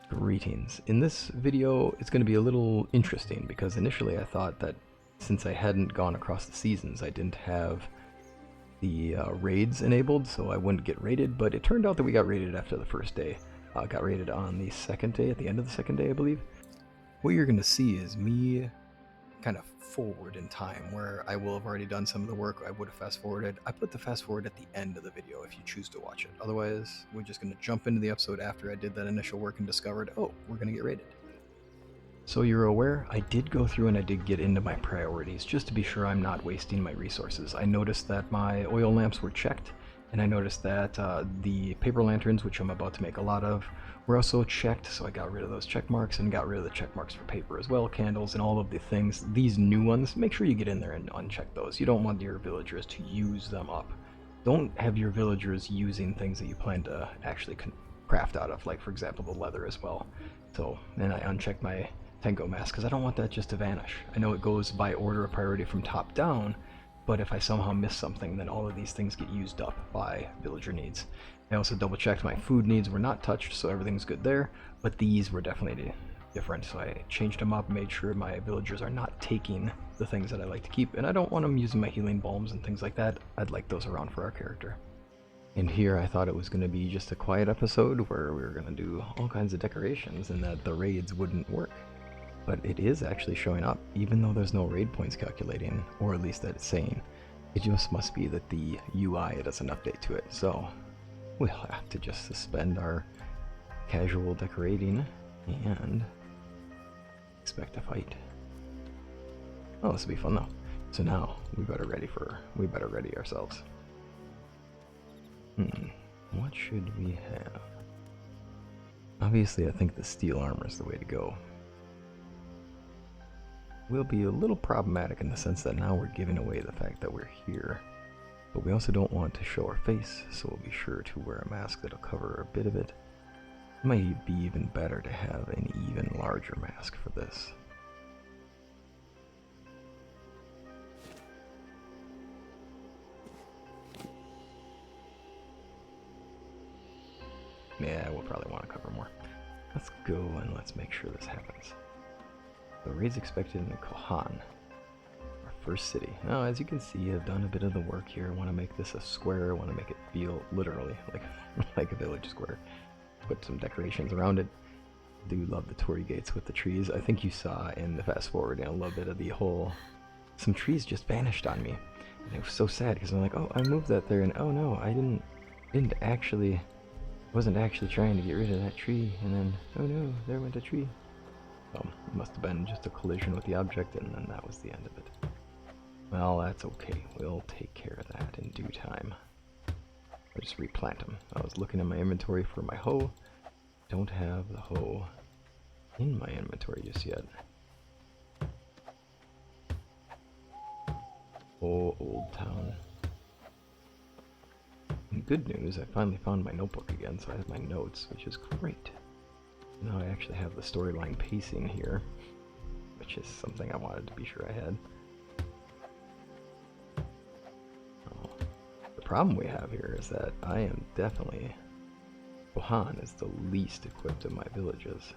Greetings. In this video, it's going to be a little interesting because initially I thought that since I hadn't gone across the seasons, I didn't have the raids enabled, so I wouldn't get raided, but it turned out that we got raided after the first day. Got raided on the second day, at the end of the second day, I believe. What you're going to see is me kind of forward in time, where I will have already done some of the work I would have fast forwarded. I put the fast forward at the end of the video if you choose to watch it. Otherwise, we're just going to jump into the episode after I did that initial work and discovered, oh, we're going to get raided. So you're aware, I did go through and I did get into my priorities just to be sure I'm not wasting my resources. I noticed that my oil lamps were checked, and I noticed that the paper lanterns, which I'm about to make a lot of, were also checked, so I got rid of those check marks and got rid of the check marks for paper as well, candles and all of the things. These new ones, make sure you get in there and uncheck those. You don't want your villagers to use them up. Don't have your villagers using things that you plan to actually craft out of, like for example the leather as well. So, and I unchecked my Tengo mask because I don't want that just to vanish. I know it goes by order of priority from top down, but if I somehow miss something, then all of these things get used up by villager needs. I also double checked my food needs were not touched, so everything's good there, but these were definitely different, so I changed them up, made sure my villagers are not taking the things that I like to keep, and I don't want them using my healing balms and things like that. I'd like those around for our character. And here I thought it was going to be just a quiet episode where we were going to do all kinds of decorations and that the raids wouldn't work. But it is actually showing up, even though there's no raid points calculating, or at least that it's saying. It just must be that the UI doesn't update to it, so we'll have to just suspend our casual decorating and expect a fight. Oh, this will be fun though. So now we better ready ourselves. What should we have? Obviously, I think the steel armor is the way to go. Will be a little problematic in the sense that now we're giving away the fact that we're here, but we also don't want to show our face, so we'll be sure to wear a mask that'll cover a bit of it. It might be even better to have an even larger mask for this. Yeah, we'll probably want to cover more. Let's go and let's make sure this happens. The raid's expected in Kohan, our first city. Now, as you can see, I've done a bit of the work here. I want to make this a square. I want to make it feel literally like a village square. Put some decorations around it. I do love the torii gates with the trees. I think you saw in the fast forwarding a little bit of the whole. Some trees just vanished on me, and it was so sad because I'm like, oh, I moved that there, and oh no, I wasn't actually trying to get rid of that tree, and then oh no, there went a tree. It must have been just a collision with the object, and then that was the end of it. Well, that's okay. We'll take care of that in due time. I'll just replant them. I was looking at my inventory for my hoe. Don't have the hoe in my inventory just yet. Oh, Old Town. And good news, I finally found my notebook again, so I have my notes, which is great. Now I actually have the storyline pacing here, which is something I wanted to be sure I had. Oh, the problem we have here is that I am definitely... Kohan is the least equipped of my villages.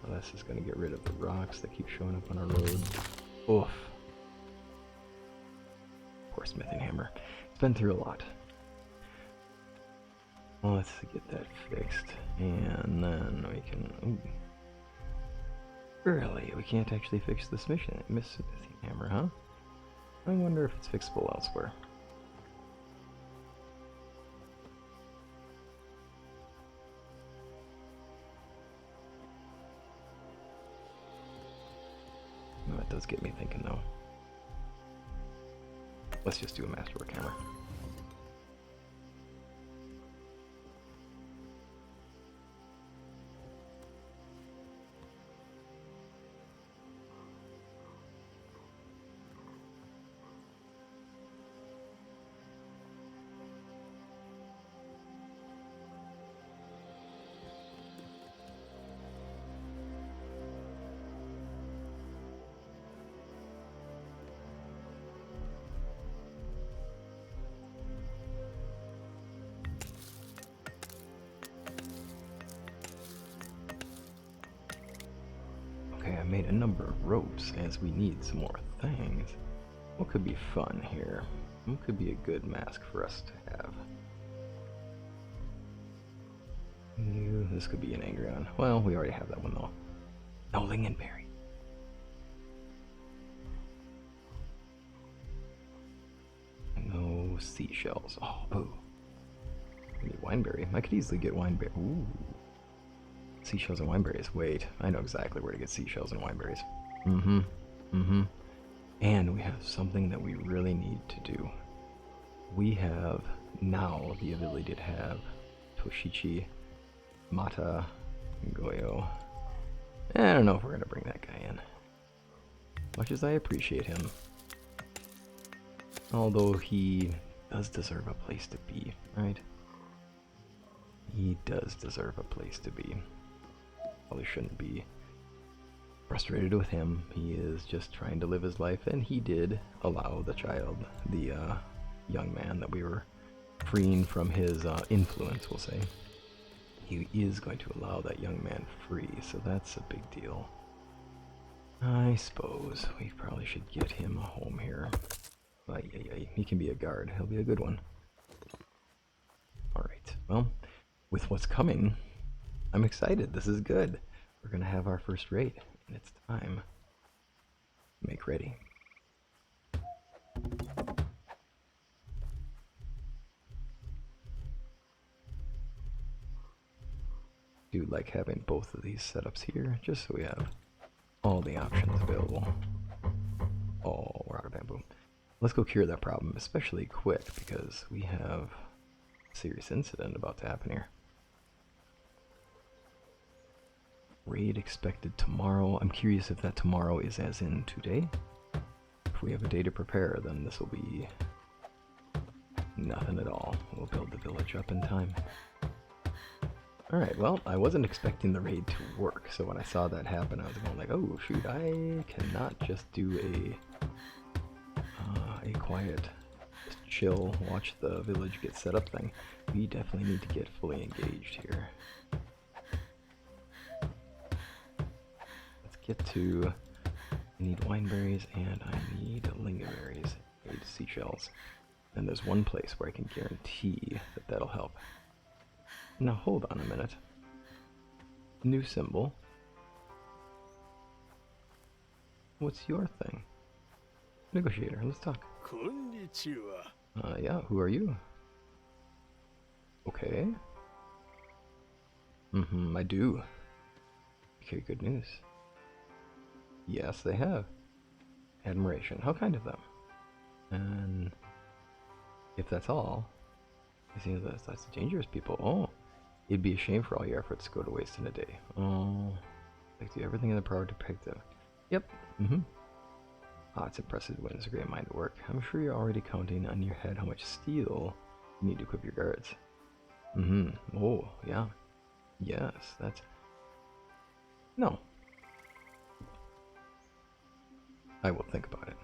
Well, this is going to get rid of the rocks that keep showing up on our road. Oof. Poor smithing hammer. It's been through a lot. Well, let's get that fixed, and then we can... Ooh. Really? We can't actually fix the smithing hammer, huh? I wonder if it's fixable elsewhere. Oh, that does get me thinking, though. Let's just do a masterwork hammer. a number of ropes as we need some more things. What could be fun here? What could be a good mask for us to have? Ooh, this could be an Angrion. Well, we already have that one though. No lingonberry. No seashells. Oh, boo. I need wineberry. I could easily get wineberry. Ooh. Seashells and wineberries. Wait, I know exactly where to get seashells and wineberries. And we have something that we really need to do. We have now the ability to have Toshichi, Mata, and Goyo. I don't know if we're going to bring that guy in. Much as I appreciate him. Although he does deserve a place to be, right? He does deserve a place to be. Probably shouldn't be frustrated with him. He is just trying to live his life, and he did allow the child, the young man that we were freeing from his influence, we'll say. He is going to allow that young man free, so that's a big deal. I suppose we probably should get him a home here. He can be a guard. He'll be a good one. Alright, well, with what's coming, I'm excited. This is good. We're going to have our first raid, and it's time. Make ready. Do like having both of these setups here, just so we have all the options available. Oh, we're out of bamboo. Let's go cure that problem, especially quick, because we have a serious incident about to happen here. Raid expected tomorrow. I'm curious if that tomorrow is as in today. If we have a day to prepare, then this will be nothing at all. We'll build the village up in time. Alright, well, I wasn't expecting the raid to work, so when I saw that happen, I was going like, oh shoot, I cannot just do a quiet, just chill, watch the village get set up thing. We definitely need to get fully engaged here. Let's get to, I need wineberries and I need lingonberries, I need seashells. And there's one place where I can guarantee that that'll help. Now hold on a minute. New symbol. What's your thing? Negotiator, let's talk. Yeah, who are you? Okay. I do. Okay, good news. Yes, they have. Admiration. How kind of them. And if that's all, I see that's dangerous people. Oh, it'd be a shame for all your efforts to go to waste in a day. Oh, like do everything in their power to pick them. Yep. Ah, it's impressive when it's a great mind to work. I'm sure you're already counting on your head how much steel you need to equip your guards. Oh, yeah. Yes, that's... No. I will think about it.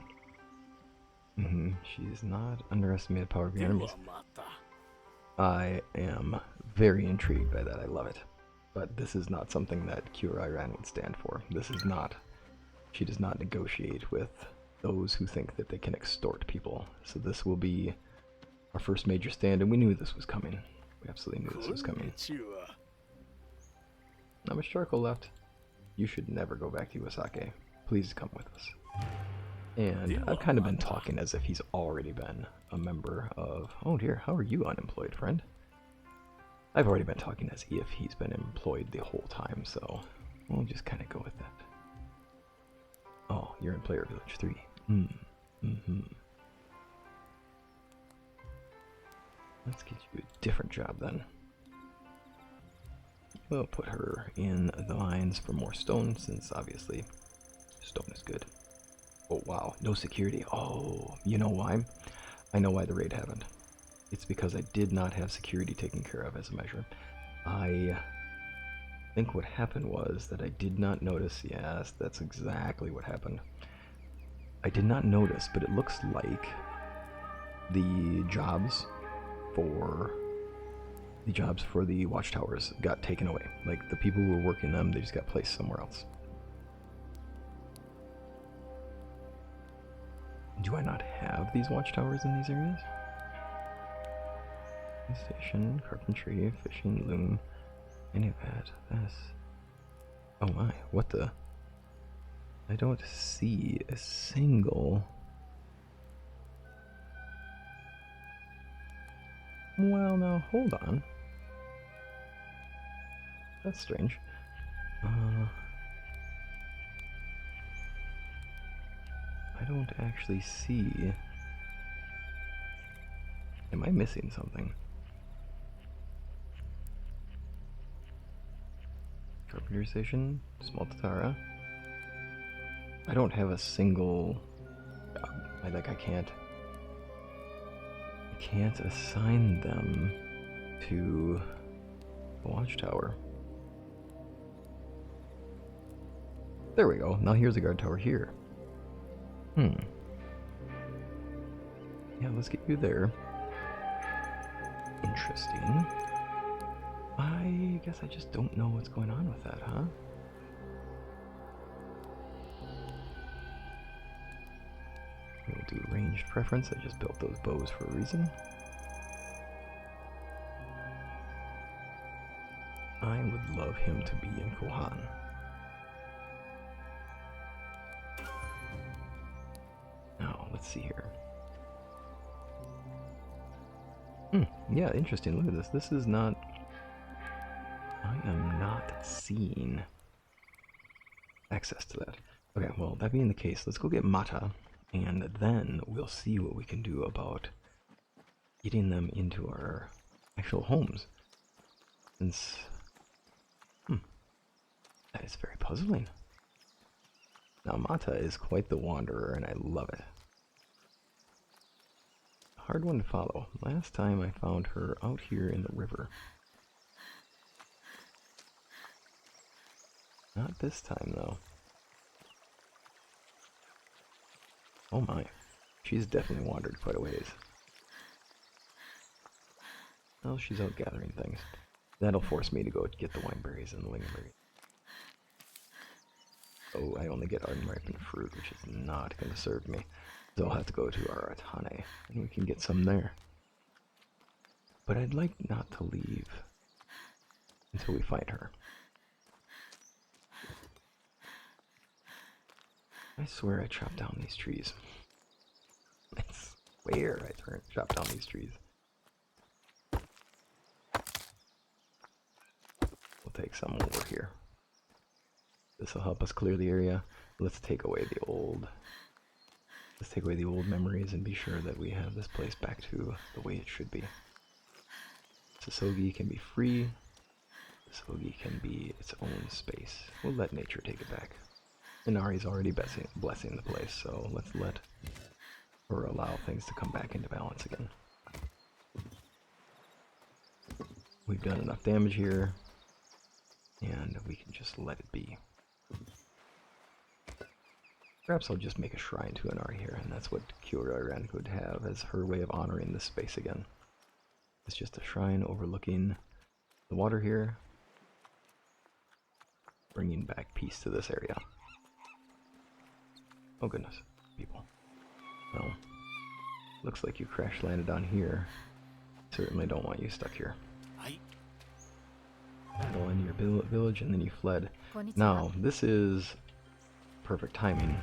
She's not underestimated the power of your enemies. I am very intrigued by that. I love it. But this is not something that Kuroi-Ran would stand for. This is not... She does not negotiate with those who think that they can extort people. So this will be our first major stand, and we knew this was coming. We absolutely knew this was coming. Not much charcoal left. You should never go back to Iwasaki. Please come with us. And I've kind of been talking as if he's already been a member of... Oh dear, how are you unemployed, friend? I've already been talking as if he's been employed the whole time, so we'll just kind of go with that. Oh, you're in Player Village 3. Let's get you a different job then. We'll put her in the mines for more stone, since obviously stone is good. Oh wow, no security. Oh, you know why? I know why the raid happened. It's because I did not have security taken care of as a measure. I think what happened was that I did not notice. Yes, that's exactly what happened. I did not notice, but it looks like the jobs for the watchtowers got taken away. Like the people who were working them, they just got placed somewhere else. Do I not have these watchtowers in these areas? Station, carpentry, fishing, loom, any of that. That's... Oh my, what the? I don't see a single... Well, now, hold on. That's strange. I don't actually see... Am I missing something? Carpentry station, small Tatara. I don't have a single... I can't assign them to the watchtower. There we go. Now here's a guard tower here. Yeah, let's get you there. Interesting. I guess I just don't know what's going on with that, huh? We'll do ranged preference. I just built those bows for a reason. I would love him to be in Kohan. Now, let's see here. Yeah, interesting. Look at this. This is not... I am not seeing access to that. Okay, well, that being the case, let's go get Mata, and then we'll see what we can do about getting them into our actual homes. Since... that is very puzzling. Now, Mata is quite the wanderer, and I love it. Hard one to follow. Last time I found her out here in the river. Not this time, though. Oh my. She's definitely wandered quite a ways. Well, she's out gathering things. That'll force me to go get the wineberries and the lingonberries. Oh, I only get unripened fruit, which is not going to serve me. So I'll have to go to our Atane, and we can get some there. But I'd like not to leave until we find her. I swear I chopped down these trees. I swear I chopped down these trees. We'll take some over here. This will help us clear the area. Let's take away the old... Let's take away the old memories and be sure that we have this place back to the way it should be. Sasogi can be free. Sasogi can be its own space. We'll let nature take it back. Inari's already blessing the place, so let's let her allow things to come back into balance again. We've done enough damage here, and we can just let it be. Perhaps I'll just make a shrine to Inari here, and that's what Kuroi-Ran could have as her way of honoring this space again. It's just a shrine overlooking the water here, bringing back peace to this area. Oh goodness, people. Well, looks like you crash landed on here. Certainly don't want you stuck here. Battle in your village and then you fled. Now, this is perfect timing,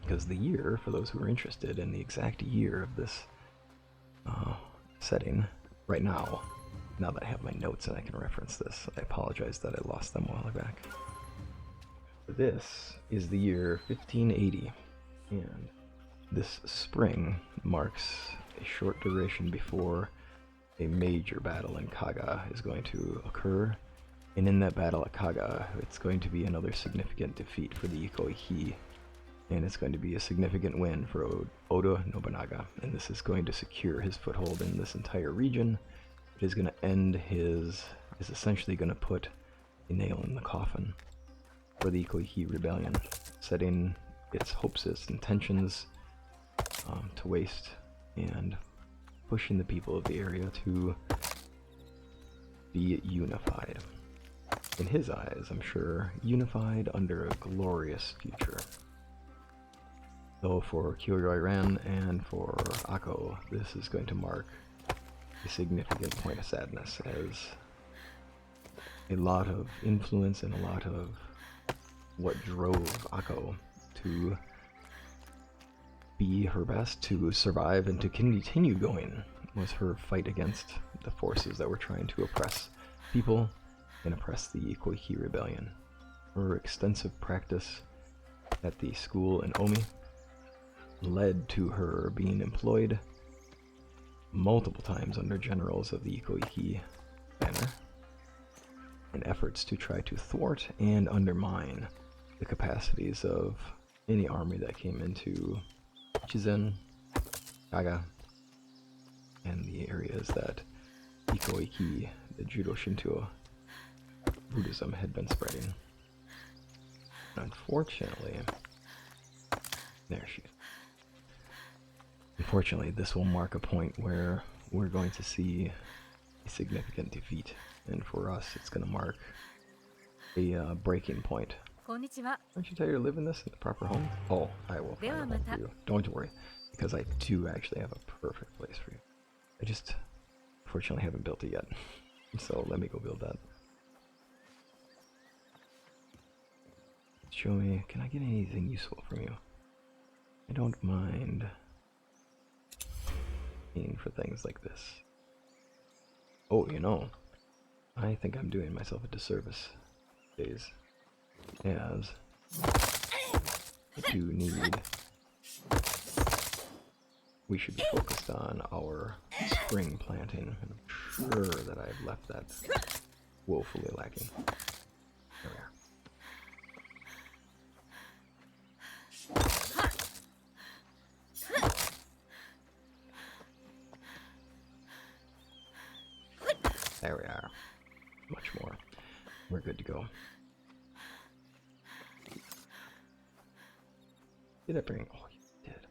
because the year, for those who are interested in the exact year of this setting, right now that I have my notes and I can reference this, I apologize that I lost them a while back. This is the year 1580, and this spring marks a short duration before a major battle in Kaga is going to occur, and in that battle at Kaga, it's going to be another significant defeat for the Ikoihi, and it's going to be a significant win for Oda Nobunaga, and this is going to secure his foothold in this entire region. It is going to end is essentially going to put a nail in the coffin for the Ikoihi rebellion, setting its hopes, its intentions to waste, and pushing the people of the area to be unified. In his eyes, I'm sure, unified under a glorious future. Though for Kuroi-Ran and for Akko, this is going to mark a significant point of sadness, as a lot of influence and a lot of what drove Akko to be her best, to survive, and to continue going was her fight against the forces that were trying to oppress people and oppress the Koiki rebellion. Her extensive practice at the school in Omi led to her being employed multiple times under generals of the Koiki banner in efforts to try to thwart and undermine the capacities of any army that came into Chizen, Kaga, and the areas that Ikoiki, the Judo Shinto Buddhism, had been spreading. Unfortunately, there she is. Unfortunately, this will mark a point where we're going to see a significant defeat, and for us, it's going to mark a breaking point. Aren't you tired of living this in the proper home? Oh, I will find a home for you. Don't worry, because I do actually have a perfect place for you. I just, unfortunately, haven't built it yet, so let me go build that. Show me, can I get anything useful from you? I don't mind paying for things like this. Oh, you know, I think I'm doing myself a disservice these days, as I do need, we should be focused on our spring planting, and I'm sure that I've left that woefully lacking. There we are. There we are. Much more. We're good to go. Did I bring? Oh, you did.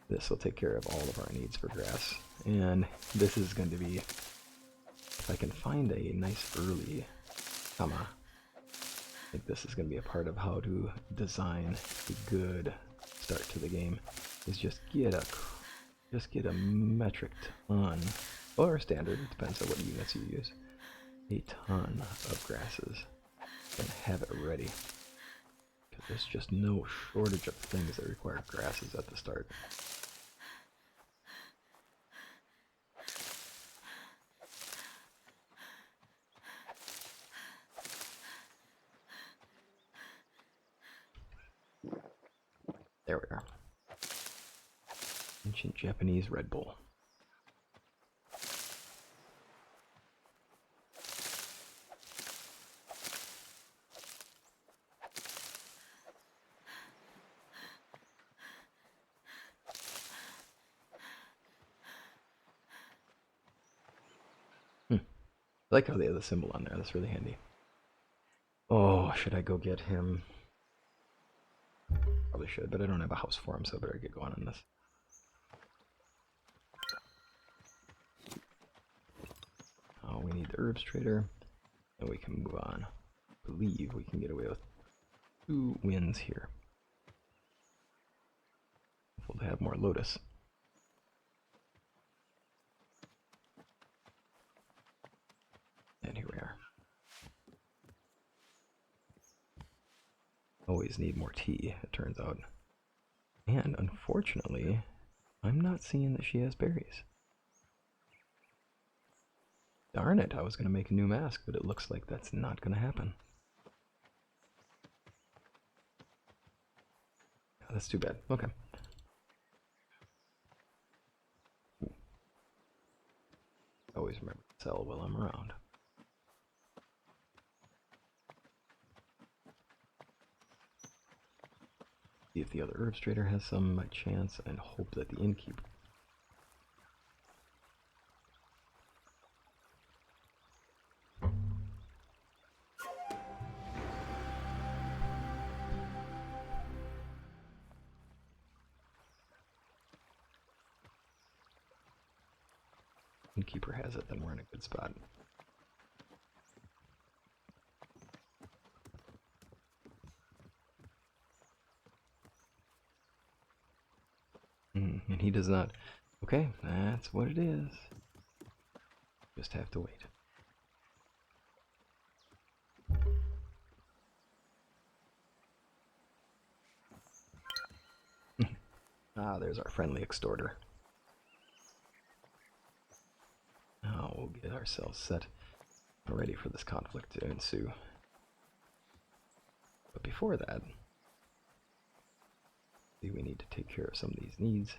This will take care of all of our needs for grass. And this is going to be, if I can find a nice early Kama, I think this is going to be a part of how to design a good start to the game. Is just get a metric ton, or standard, it depends on what units you use, a ton of grasses, and have it ready. Because there's just no shortage of things that require grasses at the start. There we are. Ancient Japanese Red Bull. I like how they have the symbol on there, that's really handy. Oh, should I go get him? Probably should, but I don't have a house for him, so I better get going on this. Oh, we need the herbs trader, and we can move on. I believe we can get away with 2 wins here. Hopeful to have more lotus. And here we are. Always need more tea, it turns out. And unfortunately, I'm not seeing that she has berries. Darn it, I was going to make a new mask, but it looks like that's not going to happen. Oh, that's too bad. Okay. Ooh. Always remember to sell while I'm around. See if the other herbs trader has some by chance, and hope that the innkeeper. Innkeeper has it, then we're in a good spot. he does not. Okay, that's what it is. Just have to wait. Ah, there's our friendly extorter. Now we'll get ourselves set ready for this conflict to ensue. But before that, we need to take care of some of these needs.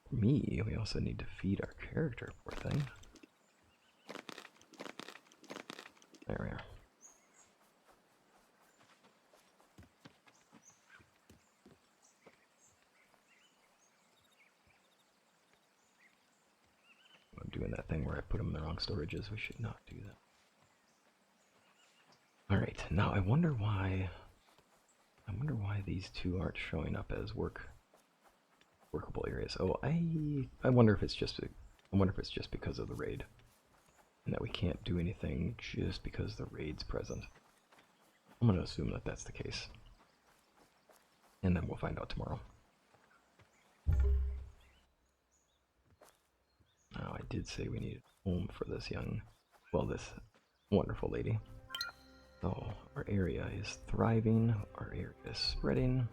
For me, we also need to feed our character, poor thing. There we are. I'm doing that thing where I put them in the wrong storages. We should not do that. Alright, now I wonder why these two aren't showing up as workable areas. Oh, I wonder if it's just because of the raid. And that we can't do anything just because the raid's present. I'm gonna assume that that's the case. And then we'll find out tomorrow. Now, I did say we needed a home for this this wonderful lady. So, our area is thriving, our area is spreading,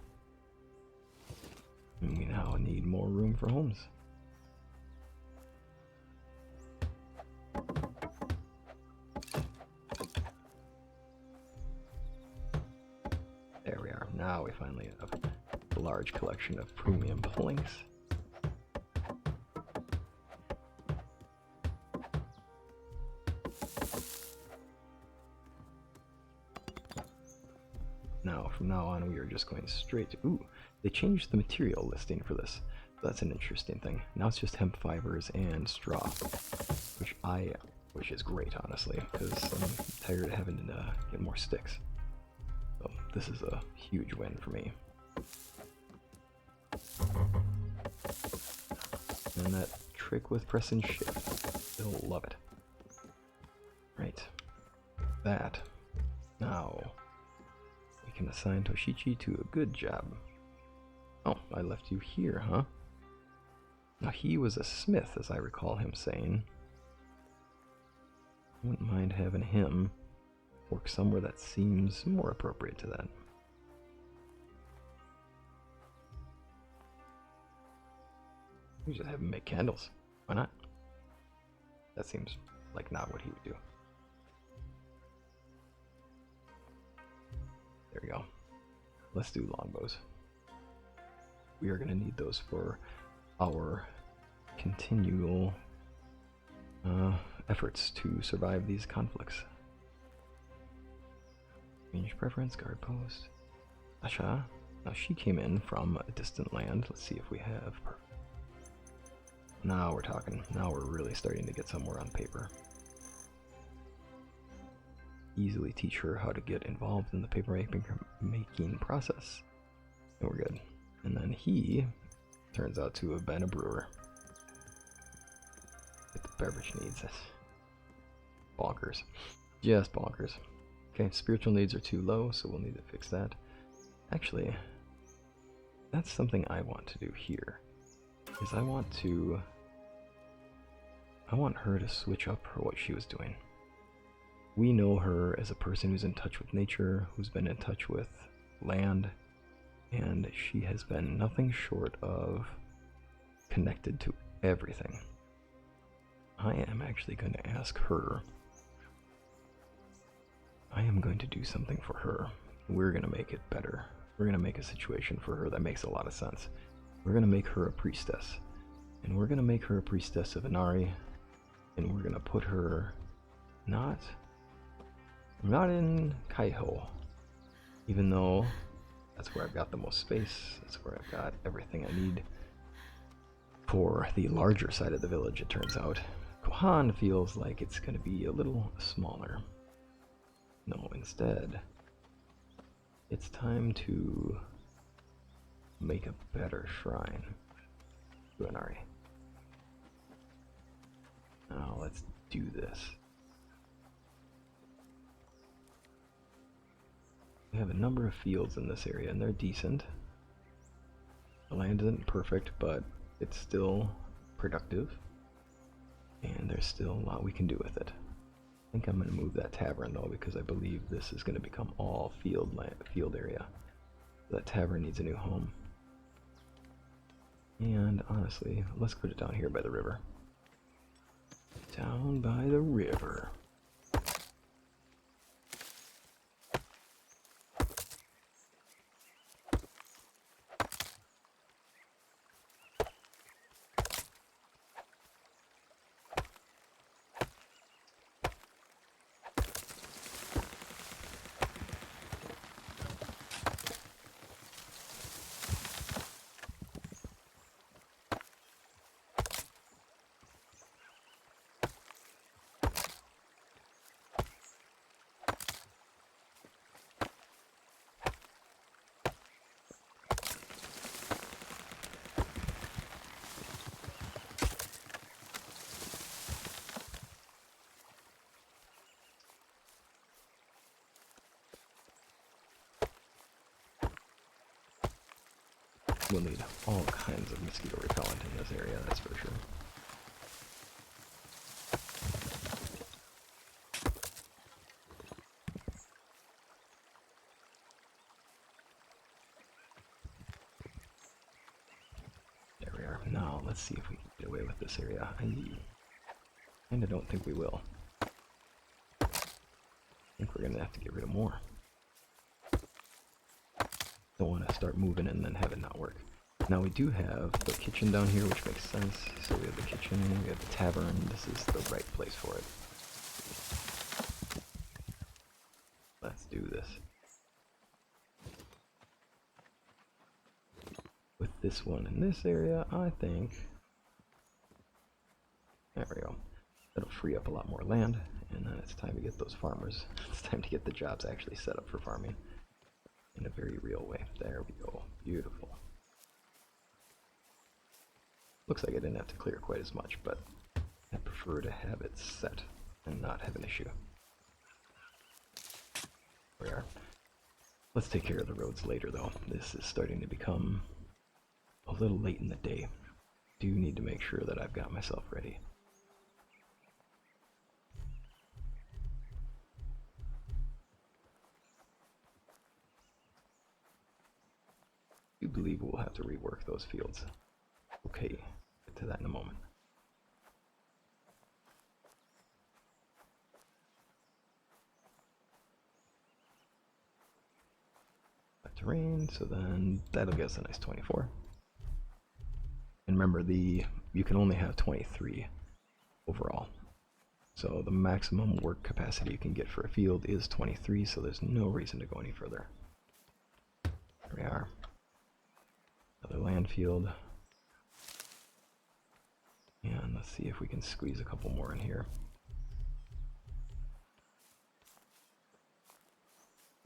and we now need more room for homes. There we are. Now we finally have a large collection of premium planks. Now, from now on, we are just going straight to... Ooh, they changed the material listing for this. So that's an interesting thing. Now it's just hemp fibers and straw, which is great, honestly, because I'm tired of having to get more sticks. So this is a huge win for me. And that trick with press and shift, they'll love it. Right, that. Now we can assign Toshichi to a good job. Oh, I left you here, huh? Now he was a smith, as I recall him saying. I wouldn't mind having him work somewhere that seems more appropriate to that. We just have him make candles. Why not? That seems like not what he would do. There we go. Let's do longbows. We are going to need those for our continual efforts to survive these conflicts. Range preference, guard post. Asha. Now she came in from a distant land. Let's see if we have her. Now we're talking. Now we're really starting to get somewhere on paper. Easily teach her how to get involved in the paper making process. And we're good. And then he turns out to have been a brewer. Get the beverage needs. Bonkers. Just bonkers. Okay, spiritual needs are too low, so we'll need to fix that. Actually, that's something I want to do here. Is I want her to switch up what she was doing. We know her as a person who's in touch with nature, who's been in touch with land, and she has been nothing short of connected to everything. I am actually going to ask her. I am going to do something for her. We're going to make it better. We're going to make a situation for her that makes a lot of sense. We're going to make her a priestess. And we're going to make her a priestess of Inari. And we're going to put her not in Kaiho. Even though that's where I've got the most space. That's where I've got everything I need for the larger side of the village, it turns out. Kohan feels like it's going to be a little smaller. No, instead, it's time to make a better shrine to Inari. Now let's do this. We have a number of fields in this area, and they're decent. The land isn't perfect, but it's still productive, and there's still a lot we can do with it. I think I'm going to move that tavern though, because I believe this is going to become all field area. That tavern needs a new home. And honestly, let's put it down here by the river. Down by the river. We'll need all kinds of mosquito repellent in this area, that's for sure. There we are. Now, let's see if we can get away with this area. I kinda don't think we will. I think we're gonna have to get rid of more. Don't want to start moving and then have it not work. Now we do have the kitchen down here, which makes sense. So we have the kitchen, we have the tavern. This is the right place for it. Let's do this. With this one in this area, I think... There we go. That'll free up a lot more land, and then it's time to get those farmers. It's time to get the jobs actually set up for farming. In a very real way. There we go. Beautiful. Looks like I didn't have to clear quite as much, but I prefer to have it set and not have an issue. There we are. Let's take care of the roads later though. This is starting to become a little late in the day. Do need to make sure that I've got myself ready. I do believe we'll have to rework those fields. Okay, get to that in a moment. That terrain, so then that'll get us a nice 24. And remember, you can only have 23 overall. So the maximum work capacity you can get for a field is 23, so there's no reason to go any further. There we are. Another land field. And let's see if we can squeeze a couple more in here.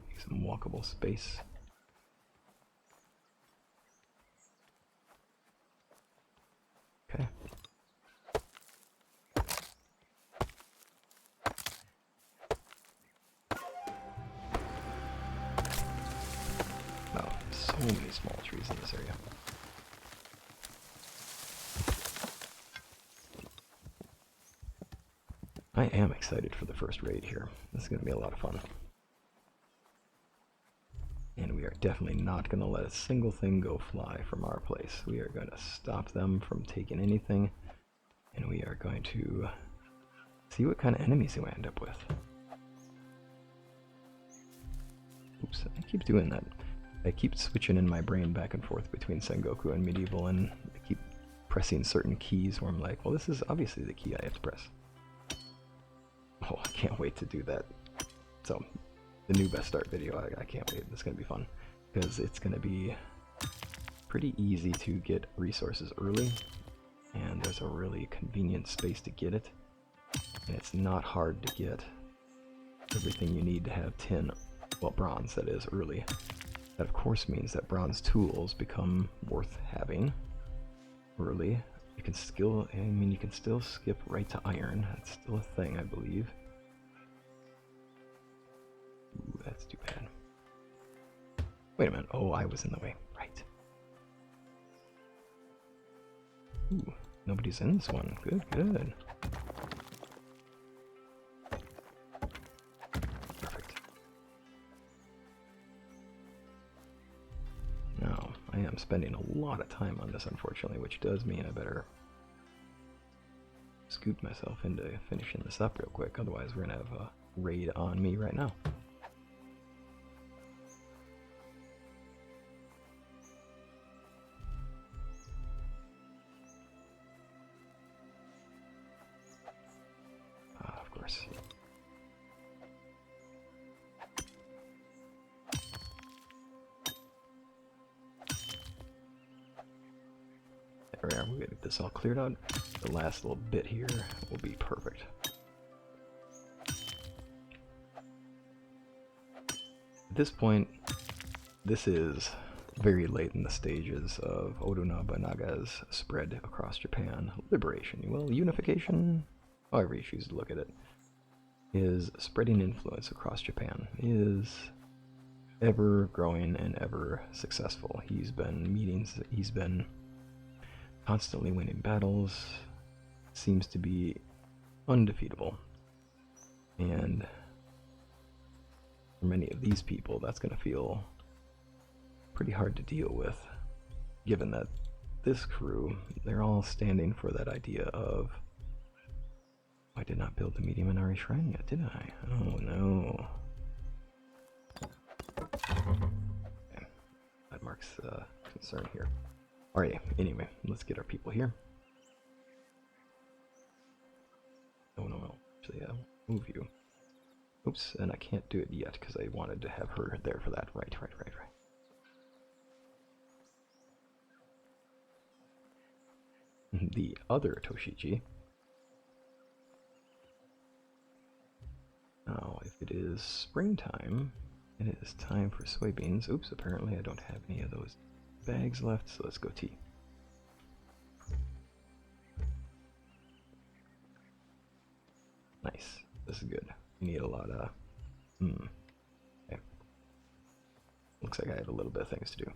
Make some walkable space. Okay. Wow, so many small trees in this area. I am excited for the first raid here. This is going to be a lot of fun. And we are definitely not going to let a single thing go fly from our place. We are going to stop them from taking anything. And we are going to see what kind of enemies we end up with. Oops, I keep doing that. I keep switching in my brain back and forth between Sengoku and Medieval, and I keep pressing certain keys where I'm like, well, this is obviously the key I have to press. Oh, I can't wait to do that. So, the new best start video, I can't wait. It's going to be fun. Because it's going to be pretty easy to get resources early. And there's a really convenient space to get it. And it's not hard to get everything you need to have tin, well, bronze, that is, early. That of course means that bronze tools become worth having early. You can still, I mean, you can still skip right to iron. That's still a thing, I believe. Ooh, that's too bad. Wait a minute. Oh, I was in the way. Right. Ooh, nobody's in this one. Good, good. Perfect. Now, I am spending a lot of time on this, unfortunately, which does mean I better scoot myself into finishing this up real quick. Otherwise, we're gonna have a raid on me right now. Of course. There we are. We'll get this all cleared out. The last little bit here will be perfect. At this point, this is very late in the stages of Oda Nobunaga's spread across Japan. Liberation, well, unification, however you choose to look at it. His spreading influence across Japan is ever growing and ever successful. He's been constantly winning battles, seems to be undefeatable. And for many of these people, that's going to feel pretty hard to deal with, given that this crew, they're all standing for that idea of, I did not build the medium Inari Shrine yet, did I? Oh no. Okay. That marks concern here. Alrighty, anyway, let's get our people here. No. Actually, move you. Oops, and I can't do it yet because I wanted to have her there for that. Right. The other Toshichi. Now, if it is springtime, it is time for soybeans. Oops, apparently I don't have any of those bags left, so let's go tea. Nice. This is good. You need a lot of... Okay. Looks like I have a little bit of things to do.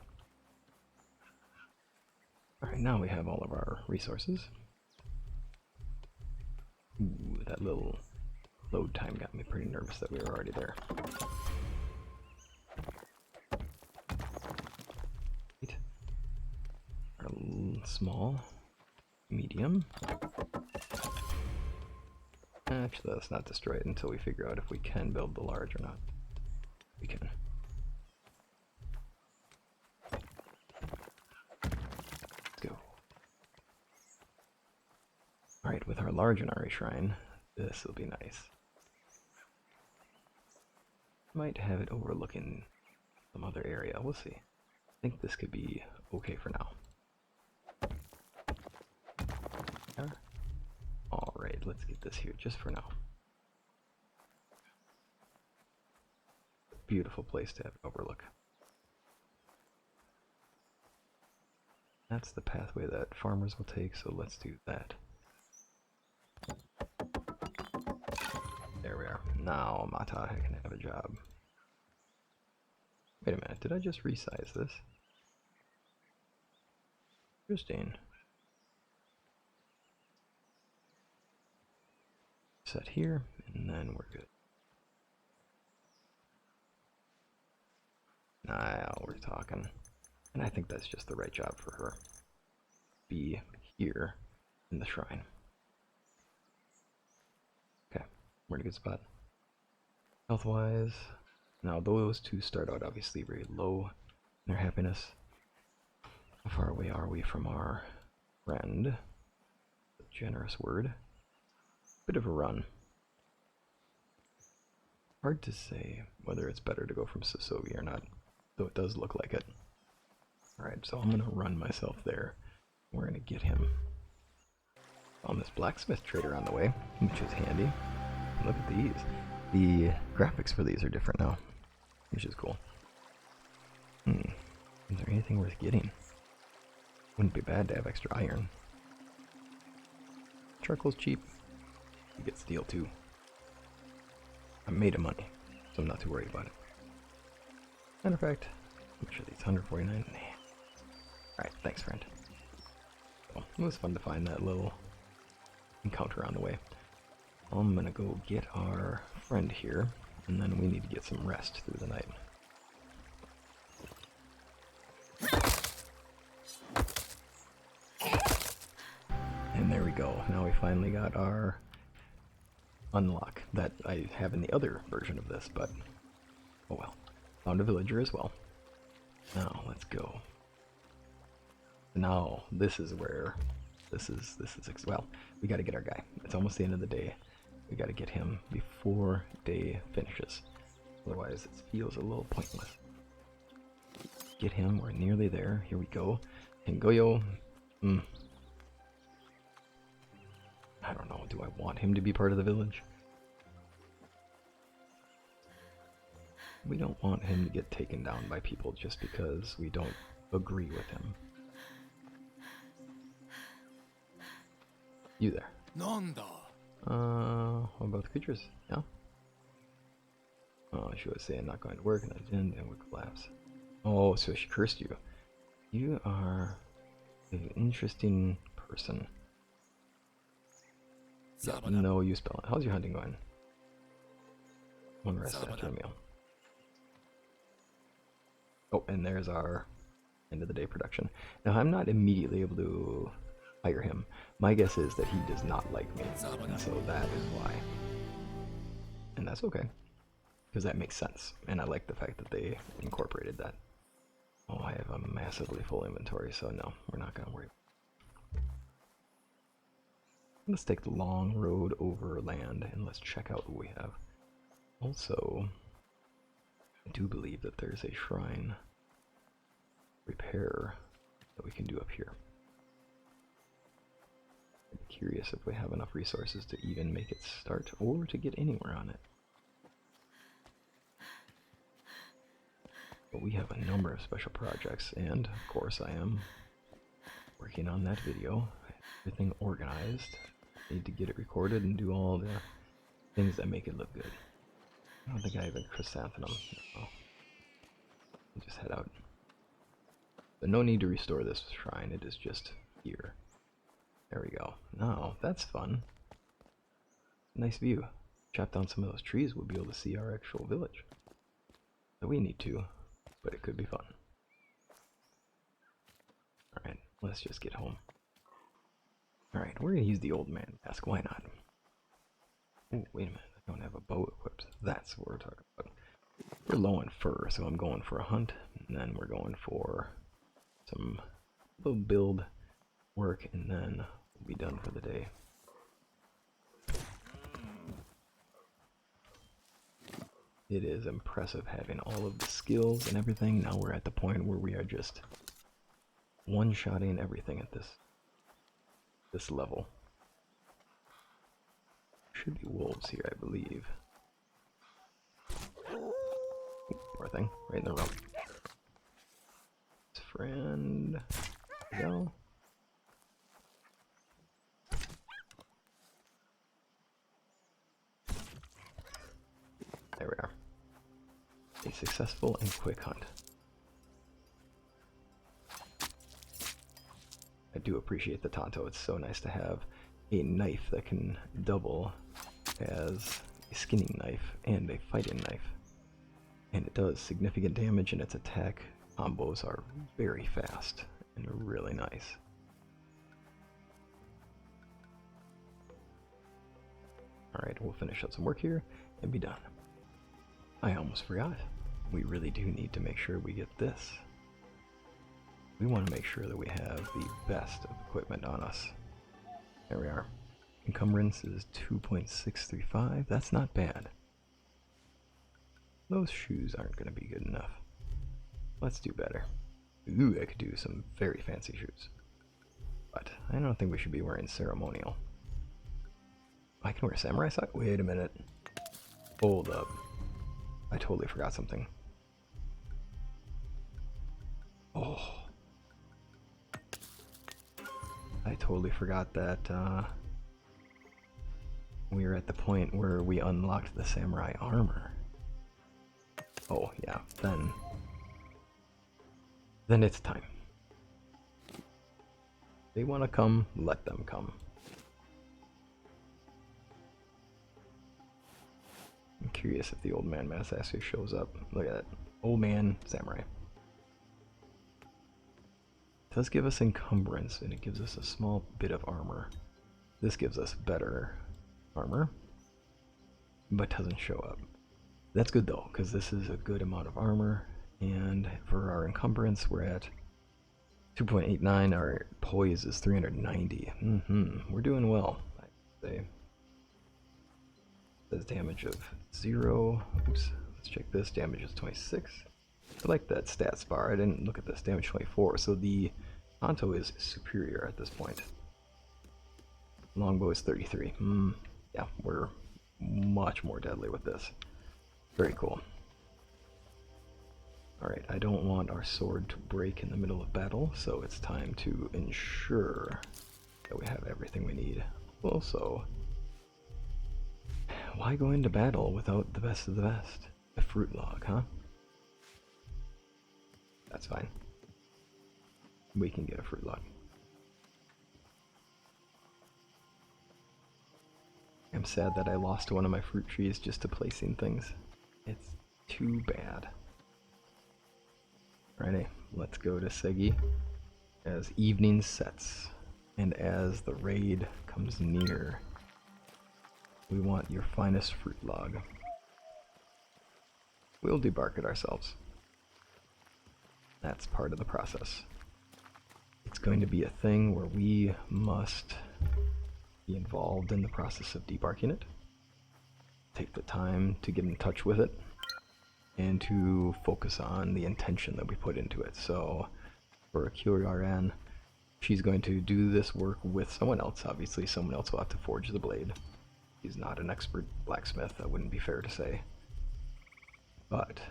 Alright, now we have all of our resources. Ooh, that little load time got me pretty nervous that we were already there. Our small, medium. Actually, let's not destroy it until we figure out if we can build the large or not. We can. Let's go. Alright, with our large Inari Shrine, this will be nice. Might have it overlooking some other area. We'll see. I think this could be okay for now. Alright, let's get this here just for now. Beautiful place to have an overlook. That's the pathway that farmers will take, so let's do that. There we are. Now Mata can have a job. Wait a minute, did I just resize this? Interesting. Set here, and then we're good. Now we're talking. And I think that's just the right job for her. Be here in the shrine. Okay, we're in a good spot. Health-wise, now those two start out obviously very low in their happiness. How far away are we from our friend? A generous word. Bit of a run. Hard to say whether it's better to go from Sasogi or not, though it does look like it. Alright, so I'm going to run myself there. We're going to get him. Found this blacksmith trader on the way, which is handy. Look at these. The graphics for these are different now, which is cool. Is there anything worth getting? Wouldn't be bad to have extra iron. Charcoal's cheap. You get steel too. I'm made of money, so I'm not too worried about it. Matter of fact, how much are these? 149? Alright, thanks friend. go. It was fun to find that little encounter on the way. I'm gonna go get our friend here, and then we need to get some rest through the night. And there we go. Now we finally got our unlock that I have in the other version of this, but oh well. Found a villager as well. Now let's go. Now this is where well, we got to get our guy. It's almost the end of the day. We got to get him before day finishes. Otherwise it feels a little pointless. Get him, we're nearly there. Here we go. Hengoyo. I don't know, do I want him to be part of the village? We don't want him to get taken down by people just because we don't agree with him. You there. What about the creatures? Yeah? Oh, she was saying not going to work and I didn't and would collapse. Oh, so she cursed you. You are an interesting person. Yeah, no, you spell it. How's your hunting going? One rest after a meal. Oh, and there's our end of the day production. Now, I'm not immediately able to hire him. My guess is that he does not like me, and so that is why. And that's okay, because that makes sense, and I like the fact that they incorporated that. Oh, I have a massively full inventory, so no, we're not going to worry. Let's take the long road over land, and let's check out what we have. Also, I do believe that there's a shrine repair that we can do up here. I'm curious if we have enough resources to even make it start or to get anywhere on it. But we have a number of special projects, and of course I am working on that video. Everything organized. Need to get it recorded and do all the things that make it look good. I don't think I have a chrysanthemum. No. I'll just head out. But no need to restore this shrine, it is just here. There we go. Now, that's fun. Nice view. Chop down some of those trees, we'll be able to see our actual village. So we need to, but it could be fun. Alright, let's just get home. Alright, we're going to use the old man mask, why not? Oh, wait a minute, I don't have a bow equipped. That's what we're talking about. We're low on fur, so I'm going for a hunt, and then we're going for some little build work, and then we'll be done for the day. It is impressive having all of the skills and everything. Now we're at the point where we are just one-shotting everything at this level. Should be wolves here, I believe. Poor thing, right in the room. Friend, there we go. There we are. A successful and quick hunt. I do appreciate the Tonto. It's so nice to have a knife that can double as a skinning knife and a fighting knife. And it does significant damage, and its attack combos are very fast and really nice. Alright, we'll finish up some work here and be done. I almost forgot. We really do need to make sure we get this. We want to make sure that we have the best of equipment on us. There we are. Encumbrance is 2.635. That's not bad. Those shoes aren't going to be good enough. Let's do better. Ooh, I could do some very fancy shoes. But I don't think we should be wearing ceremonial. I can wear a samurai sock? Wait a minute. Hold up. I totally forgot something. Oh. I totally forgot that we are at the point where we unlocked the samurai armor. Oh, yeah, then it's time. They want to come, let them come. I'm curious if the old man mass actually shows up. Look at that. Old man samurai. It does give us encumbrance, and it gives us a small bit of armor. This gives us better armor, but doesn't show up. That's good though, because this is a good amount of armor, and for our encumbrance, we're at 2.89. Our poise is 390. We're doing well, I'd say. Says damage of 0. Oops, let's check this. Damage is 26. I like that stats bar. I didn't look at this. Damage 24. So the Anto is superior at this point. Longbow is 33. Yeah, we're much more deadly with this. Very cool. Alright, I don't want our sword to break in the middle of battle, so it's time to ensure that we have everything we need. Also, why go into battle without the best of the best? A fruit log, huh? That's fine. We can get a fruit log. I'm sad that I lost one of my fruit trees just to placing things. It's too bad. Alrighty, let's go to Segi. As evening sets, and as the raid comes near, we want your finest fruit log. We'll debark it ourselves. That's part of the process. It's going to be a thing where we must be involved in the process of debarking it. Take the time to get in touch with it, and to focus on the intention that we put into it. So, for Kuroi-Ran, she's going to do this work with someone else. Obviously, someone else will have to forge the blade. She's not an expert blacksmith, that wouldn't be fair to say. But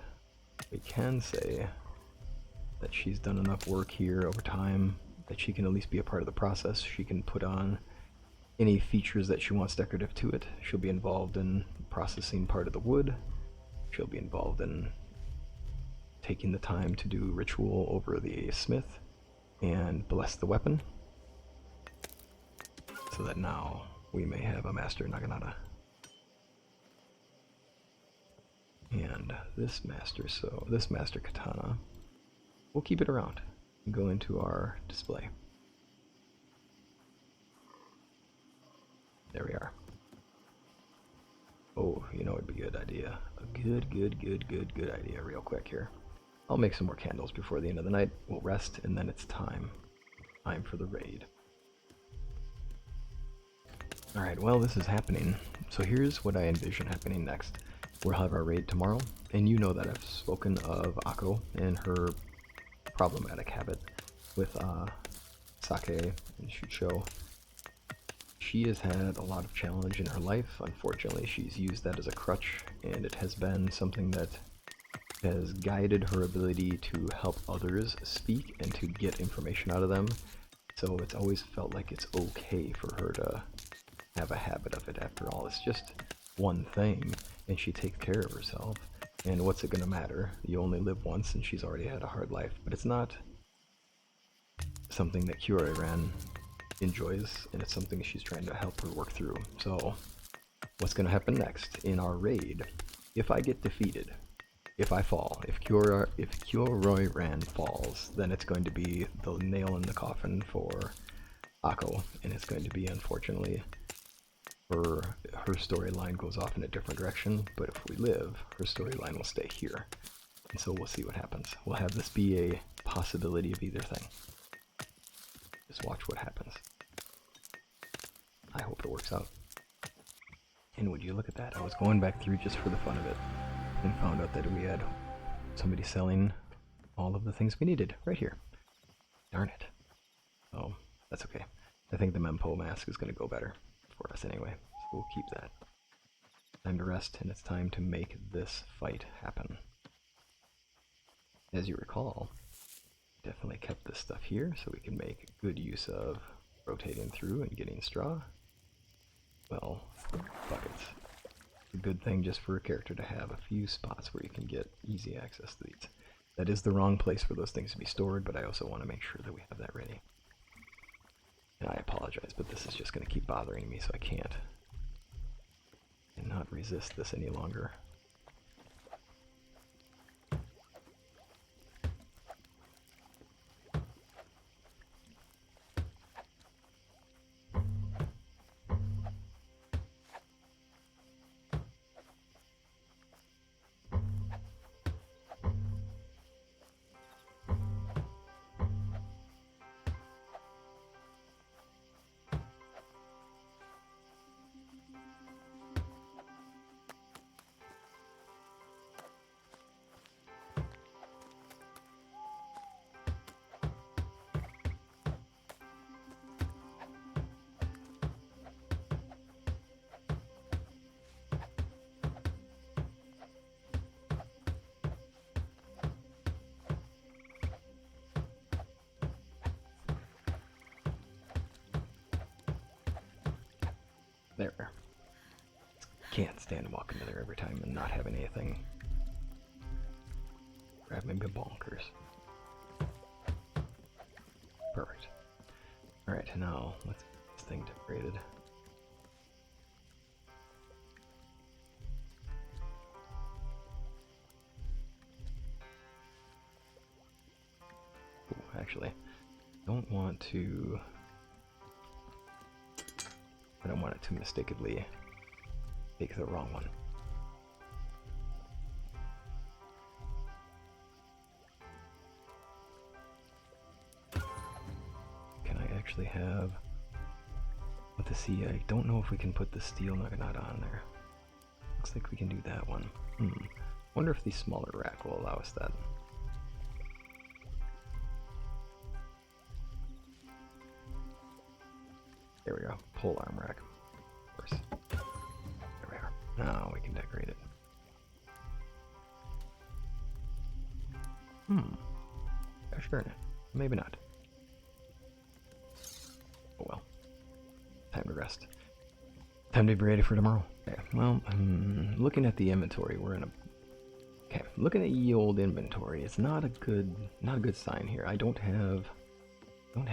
we can say that she's done enough work here over time that she can at least be a part of the process. She can put on any features that she wants decorative to it. She'll be involved in processing part of the wood. She'll be involved in taking the time to do ritual over the smith and bless the weapon, so that now we may have a master naginata. And this master katana, we'll keep it around and go into our display. There we are. Oh, you know, it'd be a good idea. A good idea real quick here. I'll make some more candles before the end of the night. We'll rest, and then it's time. Time for the raid. Alright, well, this is happening. So here's what I envision happening next. We'll have our raid tomorrow, and you know that I've spoken of Akko and her problematic habit with sake and shucho. She has had a lot of challenge in her life. Unfortunately, she's used that as a crutch, and it has been something that has guided her ability to help others speak and to get information out of them. So it's always felt like it's okay for her to have a habit of it. After all, it's just one thing, and she takes care of herself. And what's it gonna matter? You only live once, and she's already had a hard life. But it's not something that Kuroi-Ran enjoys, and it's something she's trying to help her work through. So what's going to happen next in our raid? If I get defeated, if I fall, if Kuroi-Ran falls, then it's going to be the nail in the coffin for Akko, and it's going to be, unfortunately, her storyline goes off in a different direction. But if we live, her storyline will stay here, and so we'll see what happens. We'll have this be a possibility of either thing. Just watch what happens. I hope it works out. And would you look at that? I was going back through just for the fun of it, and found out that we had somebody selling all of the things we needed right here. Darn it. Oh, that's okay. I think the Mempo mask is going to go better for us anyway, so we'll keep that. Time to rest, and it's time to make this fight happen. As you recall, definitely kept this stuff here so we can make good use of rotating through and getting straw. Well, buckets. It's a good thing just for a character to have a few spots where you can get easy access to these. That is the wrong place for those things to be stored, but I also want to make sure that we have that ready. And I apologize, but this is just going to keep bothering me, so I can't. Cannot resist this any longer. There. Can't stand walking to there every time and not having anything grab me bonkers. Perfect. Alright, now let's get this thing decorated. Ooh, actually, don't want to... I don't want it to mistakenly take the wrong one. Can I actually have... Let's see, I don't know if we can put the steel nugget on there. Looks like we can do that one. Wonder if the smaller rack will allow us that. There we go. Pole arm rack. Of course. There we are. Now we can decorate it. Yeah, sure. Maybe not. Oh well. Time to rest. Time to be ready for tomorrow. Okay, well, looking at the inventory, we're in a... Okay, looking at ye old inventory, it's not a good sign here. I don't have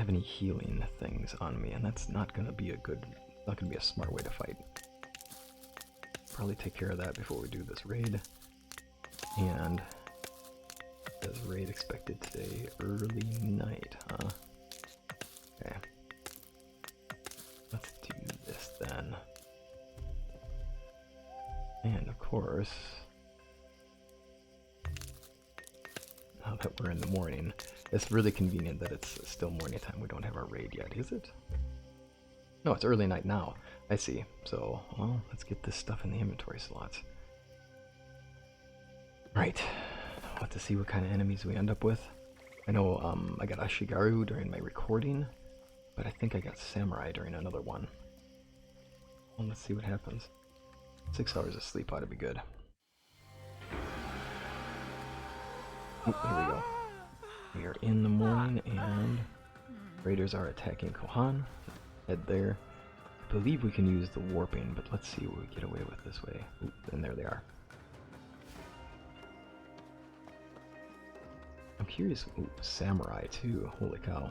any healing things on me, and that's not gonna be a smart way to fight. Probably take care of that before we do this raid. And this raid expected today, early night, huh? Okay. Let's do this then. And of course, now that we're in the morning, it's really convenient that it's still morning time. We don't have our raid yet, is it? No, it's early night now. I see. So, well, let's get this stuff in the inventory slots. Right. I'll have to see what kind of enemies we end up with. I know I got Ashigaru during my recording, but I think I got Samurai during another one. Well, let's see what happens. 6 hours of sleep ought to be good. Oh, here we go. We are in the morning and raiders are attacking Kohan. Head there. I believe we can use the warping, but let's see what we get away with this way. Ooh, and there they are. I'm curious. Ooh, Samurai too. Holy cow.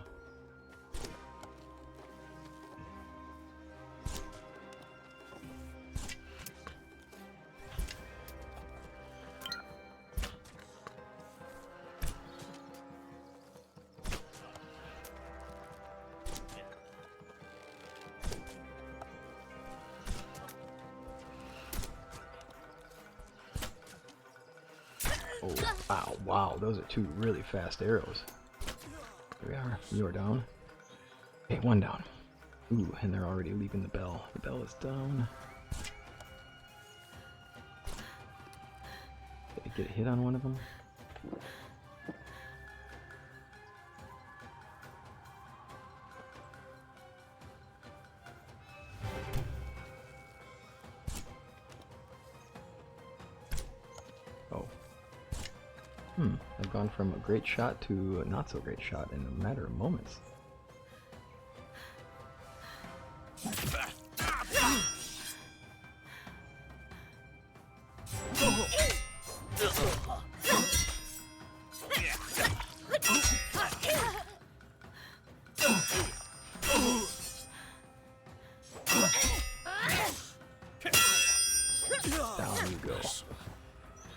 Oh, wow, those are two really fast arrows. Here we are. You are down. Okay, one down. Ooh, and they're already leaving the bell. The bell is down. Did I get a hit on one of them? I've gone from a great shot to a not so great shot in a matter of moments.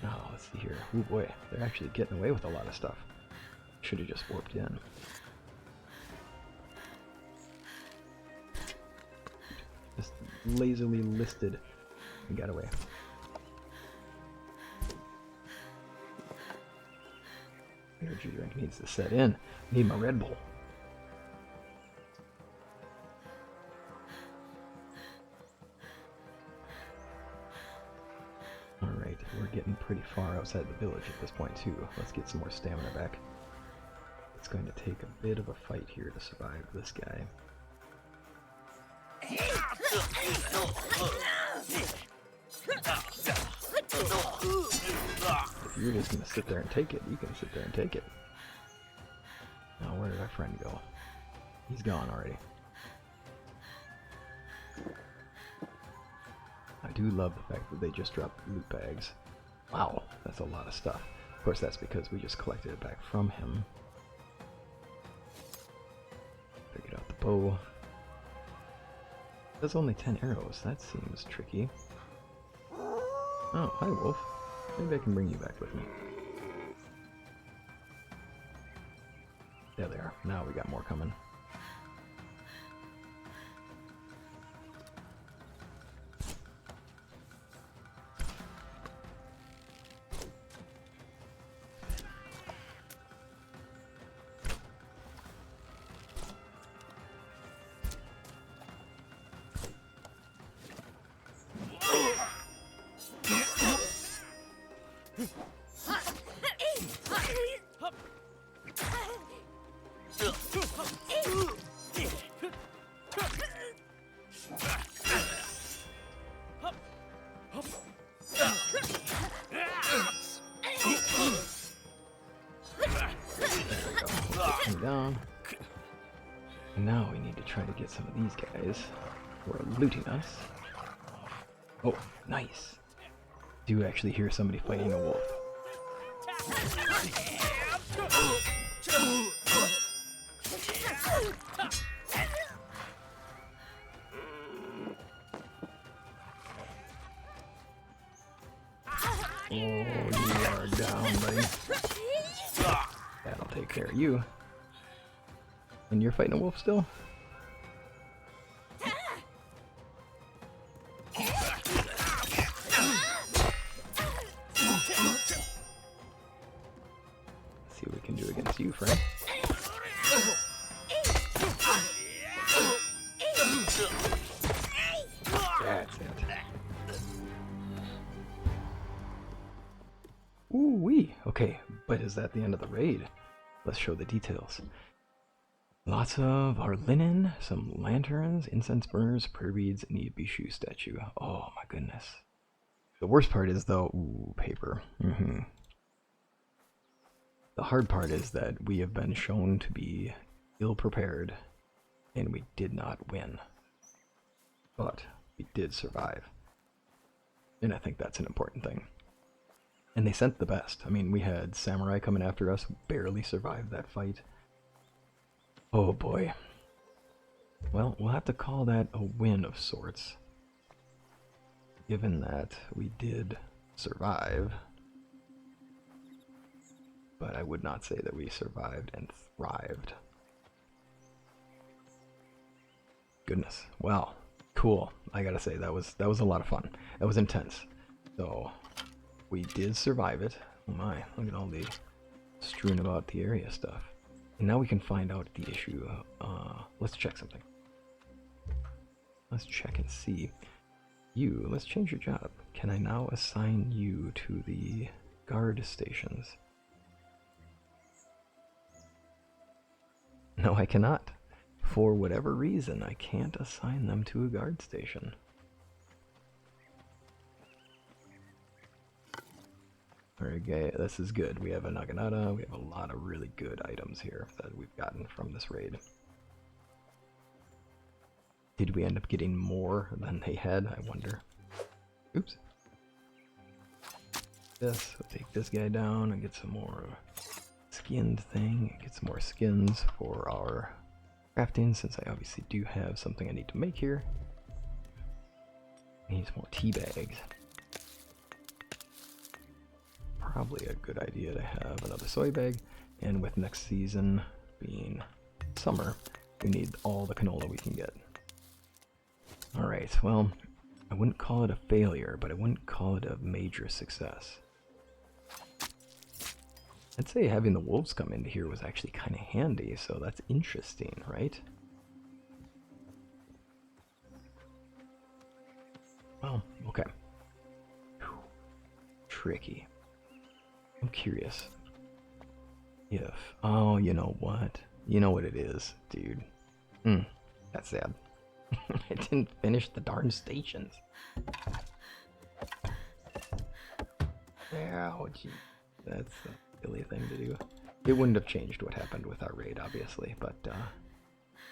Oh, let's see here. Oh boy, they're actually getting away with a lot of stuff. Should have just warped in. Just lazily listed and got away. Energy drink needs to set in. Need my Red Bull. Alright, we're getting pretty far outside the village at this point too. Let's get some more stamina back. It's going to take a bit of a fight here to survive this guy. If you're just going to sit there and take it, you can sit there and take it. Now, where did our friend go? He's gone already. I do love the fact that they just dropped loot bags. Wow, that's a lot of stuff. Of course, that's because we just collected it back from him. Figured out the bow. That's only 10 arrows. That seems tricky. Oh, hi, Wolf. Maybe I can bring you back with me. There they are. Now we got more coming. Down. And now we need to try to get some of these guys who are looting us. Oh, nice. Do actually hear somebody fighting a wolf. Oh, you are down, buddy. That'll take care of you. And you're fighting a wolf still? Let's see what we can do against you, friend. That's it. Ooh-wee. Okay, but is that the end of the raid? Let's show the details. Lots of our linen, some lanterns, incense burners, prayer beads, and a Bishu statue. Oh my goodness. The worst part is though, ooh, paper. The hard part is that we have been shown to be ill prepared and we did not win. But we did survive. And I think that's an important thing. And they sent the best. I mean, we had samurai coming after us who barely survived that fight. Oh boy. Well, we'll have to call that a win of sorts. Given that we did survive. But I would not say that we survived and thrived. Goodness. Wow. Cool. I gotta say, that was a lot of fun. That was intense. So, we did survive it. Oh my, look at all the strewn about the area stuff. And now we can find out the issue. Let's check something. Let's check and see. You, let's change your job. Can I now assign you to the guard stations? No, I cannot. For whatever reason, I can't assign them to a guard station. Alright, okay, this is good. We have a Naginata. We have a lot of really good items here that we've gotten from this raid. Did we end up getting more than they had? I wonder. Oops. This, we'll take this guy down and get some more skinned thing. Get some more skins for our crafting, since I obviously do have something I need to make here. I need some more tea bags. probably a good idea to have another soy bag. And with next season being summer, we need all the canola we can get. Alright, well, I wouldn't call it a failure, but I wouldn't call it a major success. I'd say having the wolves come into here was actually kind of handy, so that's interesting, right? Well, okay. Whew. Tricky. I'm curious if... Oh, you know what? You know what it is, dude. That's sad. I didn't finish the darn stations. Oh, gee. That's a silly thing to do. It wouldn't have changed what happened with our raid, obviously, but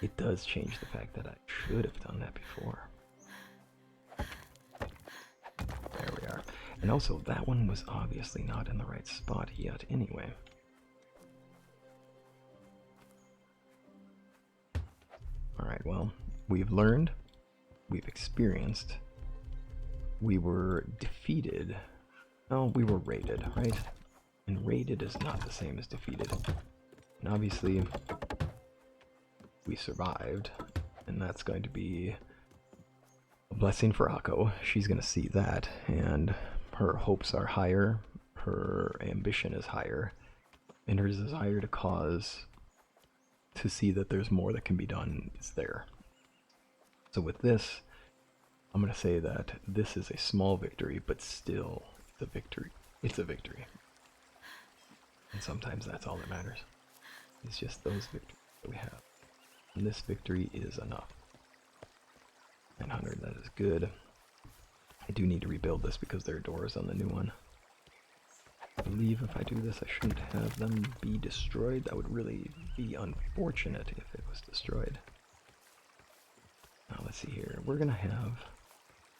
it does change the fact that I should have done that before. There we are. And also, that one was obviously not in the right spot yet anyway. Alright, well, we've learned, we've experienced, we were defeated. Oh, we were raided, right? And raided is not the same as defeated. And obviously, we survived, and that's going to be a blessing for Akko. She's going to see that, and her hopes are higher, her ambition is higher, and her desire to see that there's more that can be done is there. So with this, I'm going to say that this is a small victory, but still the victory. It's a victory. And sometimes that's all that matters. It's just those victories that we have. And this victory is enough. 900, that is good. I do need to rebuild this because there are doors on the new one. I believe if I do this, I shouldn't have them be destroyed. That would really be unfortunate if it was destroyed. Now let's see here. We're going to have...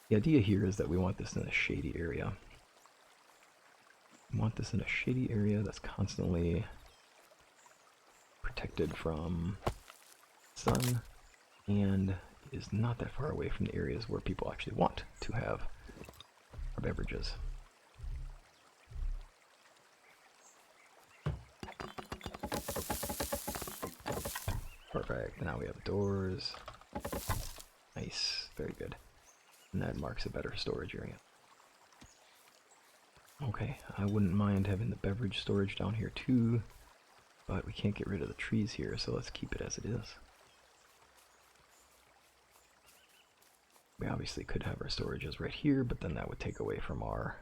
The idea here is that we want this in a shady area. We want this in a shady area that's constantly protected from sun and is not that far away from the areas where people actually want to have our beverages. Perfect. Now we have doors. Nice. Very good. And that marks a better storage area. Okay, I wouldn't mind having the beverage storage down here too, but we can't get rid of the trees here, so let's keep it as it is. We obviously could have our storages right here, but then that would take away from our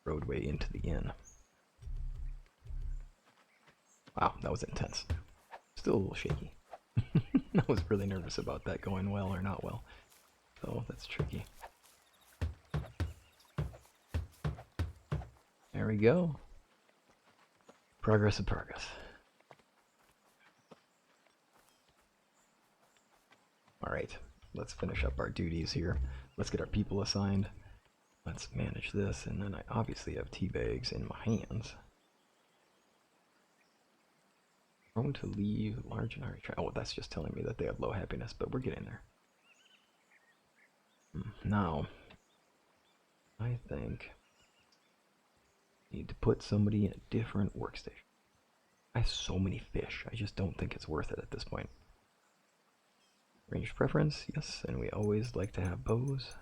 roadway into the inn. Wow, that was intense. Still a little shaky. I was really nervous about that going well or not well, so that's tricky. There we go. Progress of progress. Alright, let's finish up our duties here. Let's get our people assigned. Let's manage this, and then I obviously have tea bags in my hands. Prone to leave large and hairy oh, that's just telling me that they have low happiness, but we're getting there. Now, I think need to put somebody in a different workstation. I have so many fish, I just don't think it's worth it at this point. Ranged preference, yes, and we always like to have bows.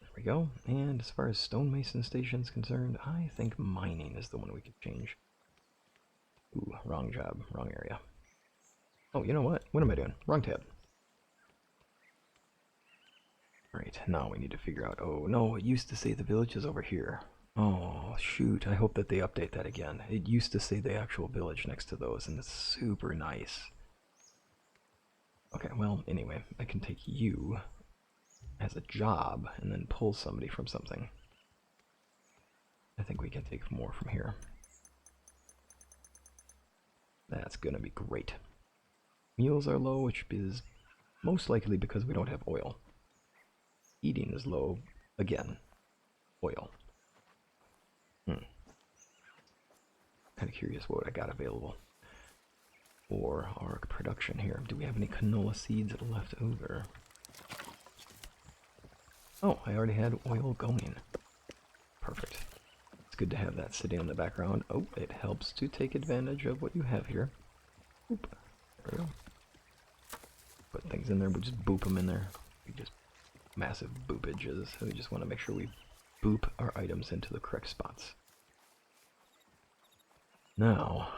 There we go. And as far as stonemason station is concerned, I think mining is the one we could change. Ooh, wrong job, wrong area. Oh, you know what? What am I doing? Wrong tab. Alright, now we need to figure out... Oh, no, it used to say the village is over here. Oh, shoot. I hope that they update that again. It used to say the actual village next to those, and it's super nice. Okay, well, anyway, I can take you as a job and then pull somebody from something. I think we can take more from here. That's gonna be great. Meals are low, which is most likely because we don't have oil. Eating is low, again, oil. Kind of curious what I got available for our production here. Do we have any canola seeds left over? Oh, I already had oil going. Perfect. Let's good to have that sitting in the background. Oh, it helps to take advantage of what you have here. Boop. There we go. Put things in there, we just boop them in there. We just massive boopages. We just want to make sure we boop our items into the correct spots. Now,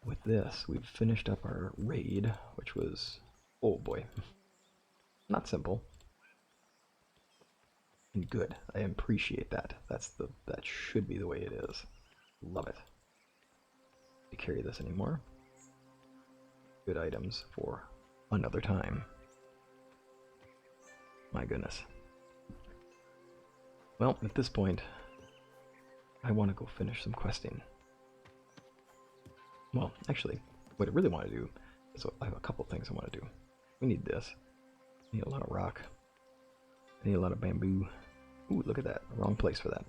with this, we've finished up our raid, which was, oh boy, not simple. And good. I appreciate that. That should be the way it is. Love it. To carry this anymore. Good items for another time. My goodness. Well, at this point, I want to go finish some questing. Well, actually, what I really want to do is I have a couple things I want to do. We need this. I need a lot of rock. I need a lot of bamboo. Ooh, look at that. Wrong place for that.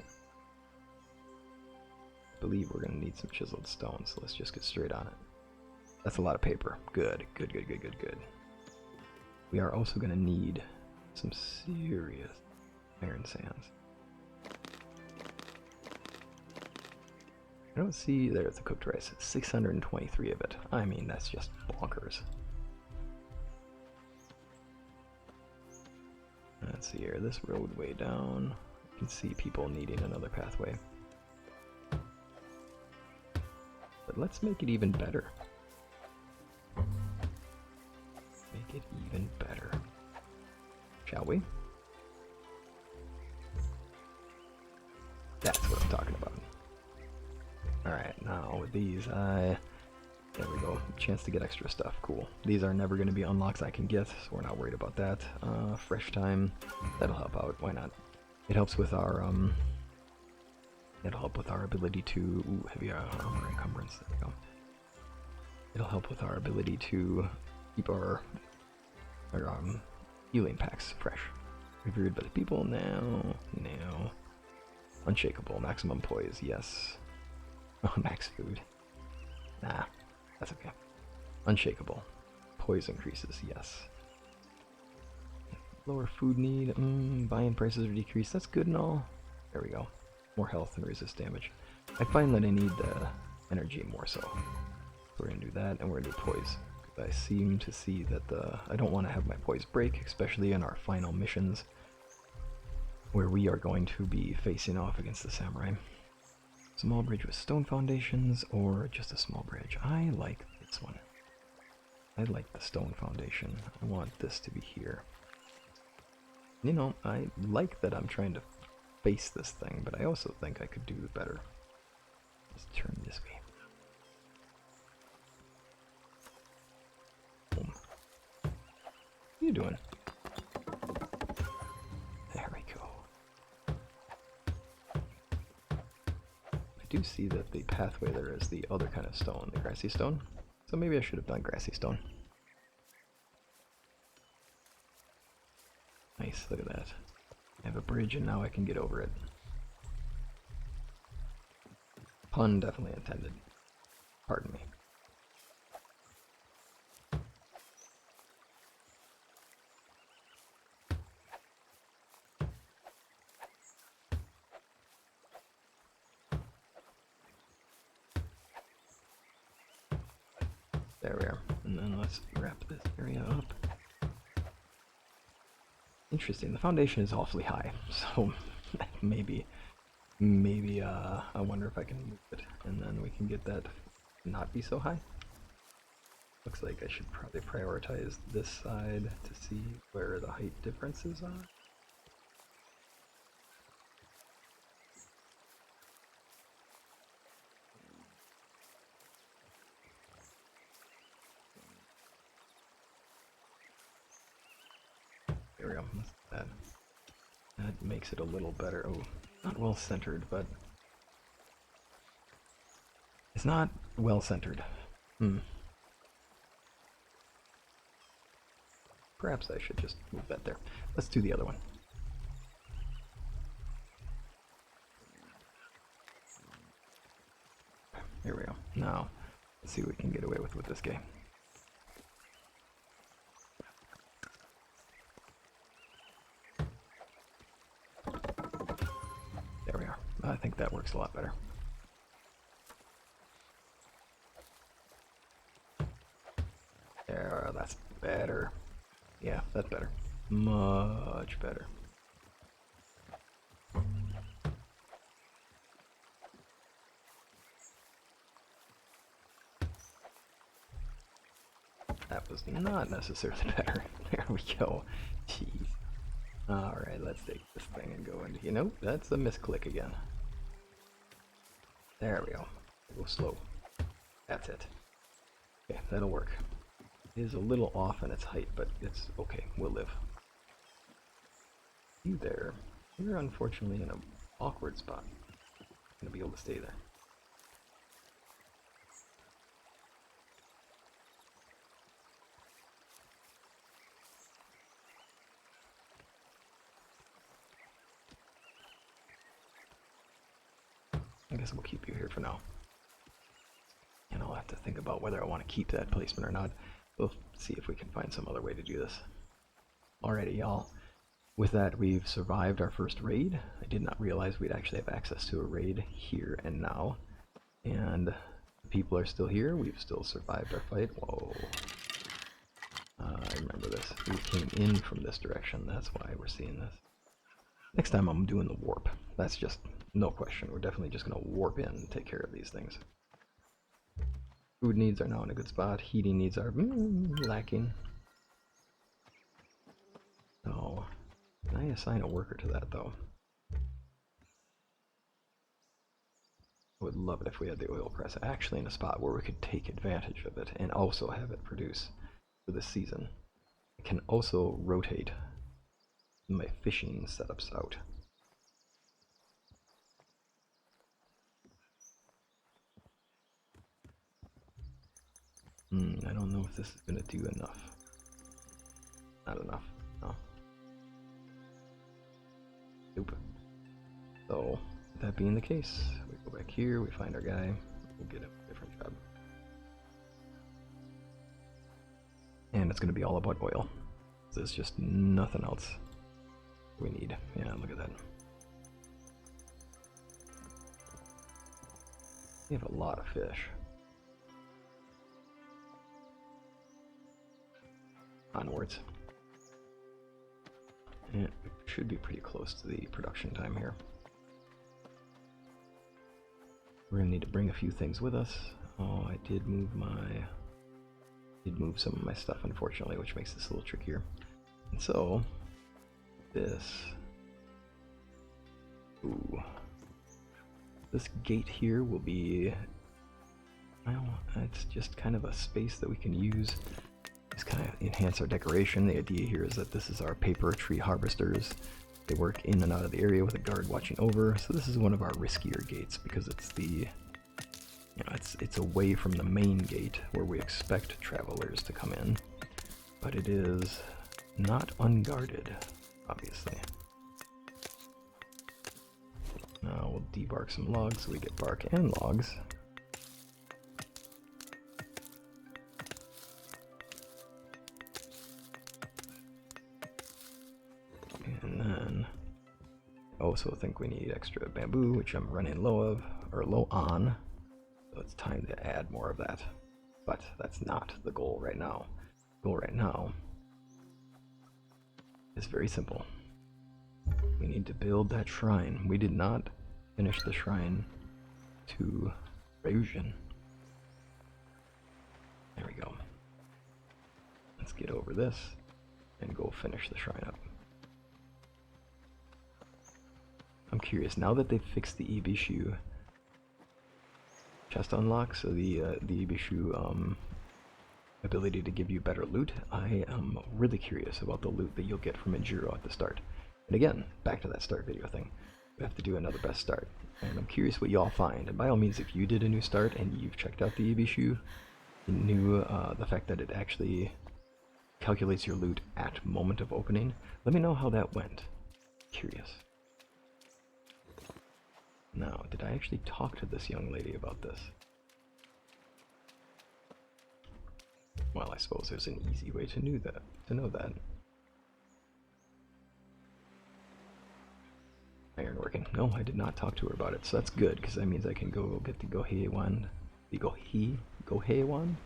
I believe we're going to need some chiseled stone, so let's just get straight on it. That's a lot of paper. Good, good, good, good, good, good. We are also going to need some serious iron sands. I don't see, there's the cooked rice. 623 of it. I mean, that's just bonkers. Let's see here, this road way down. You can see people needing another pathway. But let's make it even better. Make it even better. Shall we? That's what I'm talking about. Alright, now with these, there we go. Chance to get extra stuff. Cool. These are never going to be unlocks I can get, so we're not worried about that. Fresh time. That'll help out. Why not? It helps with our, it'll help with our ability to... Ooh, heavy armor encumbrance. There we go. It'll help with our ability to keep our healing packs fresh. Revered by the people now. Unshakable. Maximum poise. Yes. Oh, max food. Nah. That's okay. Unshakable. Poise increases, yes. Lower food need. Buying prices are decreased. That's good and all. There we go. More health and resist damage. I find that I need energy more so. We're going to do that, and we're going to do poise. I seem to see that I don't want to have my poise break, especially in our final missions, where we are going to be facing off against the samurai. Small bridge with stone foundations, or just a small bridge. I like this one. I like the stone foundation. I want this to be here. You know, I like that I'm trying to face this thing, but I also think I could do better. Let's turn this way. Boom. What are you doing? There we go. I do see that the pathway there is the other kind of stone, the grassy stone. So maybe I should have done grassy stone. Nice, look at that. I have a bridge and now I can get over it. Pun definitely intended. Pardon me. There we are. And then let's wrap this area up. Interesting. The foundation is awfully high, so maybe I wonder if I can move it, and then we can get that not be so high. Looks like I should probably prioritize this side to see where the height differences are. There we go. That makes it a little better. Oh, not well centered, but it's not well centered. Perhaps I should just move that there. Let's do the other one. Here we go. Now, let's see what we can get away with this game. I think that works a lot better. There, that's better. Yeah, that's better. Much better. That was not necessarily better. There we go. Jeez. Alright, let's take this thing and go into... You know, that's a misclick again. There we go. Go slow. That's it. Okay, that'll work. It is a little off in its height, but it's okay. We'll live. You there. You're unfortunately in an awkward spot. I'm gonna be able to stay there. I guess we'll keep you here for now. And I'll have to think about whether I want to keep that placement or not. We'll see if we can find some other way to do this. Alrighty, y'all. With that, we've survived our first raid. I did not realize we'd actually have access to a raid here and now. And the people are still here. We've still survived our fight. Whoa. I remember this. We came in from this direction. That's why we're seeing this. Next time I'm doing the warp. That's just no question. We're definitely just going to warp in and take care of these things. Food needs are now in a good spot. Heating needs are lacking. So, can I assign a worker to that though? I would love it if we had the oil press actually in a spot where we could take advantage of it and also have it produce for this season. I can also rotate my fishing setups out. I don't know if this is going to do enough. Not enough. No. Nope. So, that being the case, we go back here, we find our guy, we'll get him a different job. And it's going to be all about oil. There's just nothing else we need. Yeah, look at that. We have a lot of fish. Onwards. And we should be pretty close to the production time here. We're gonna need to bring a few things with us. Oh, I did move some of my stuff, unfortunately, which makes this a little trickier. And so, this gate here will be, well, it's just kind of a space that we can use. Just kind of enhance our decoration. The idea here is that this is our paper tree harvesters. They work in and out of the area with a guard watching over. So this is one of our riskier gates because it's the, it's away from the main gate where we expect travelers to come in, but it is not unguarded, obviously. Now we'll debark some logs so we get bark and logs. And then I also think we need extra bamboo, which I'm running low on. So it's time to add more of that. But that's not the goal right now. The goal right now is very simple. We need to build that shrine. We did not finish the shrine to Ryujin. There we go. Let's get over this and go finish the shrine up. I'm curious, now that they've fixed the Ibishu chest unlock, so the Ibishu ability to give you better loot, I am really curious about the loot that you'll get from Injiro at the start. And again, back to that start video thing. We have to do another best start. And I'm curious what y'all find. And by all means, if you did a new start and you've checked out the Ibishu, you knew the fact that it actually calculates your loot at moment of opening, let me know how that went. Curious. Now, did I actually talk to this young lady about this? Well, I suppose there's an easy way to know that. ironworking. No, I did not talk to her about it, so that's good, because that means I can go get the Gohei-wan. The Gohei-wan?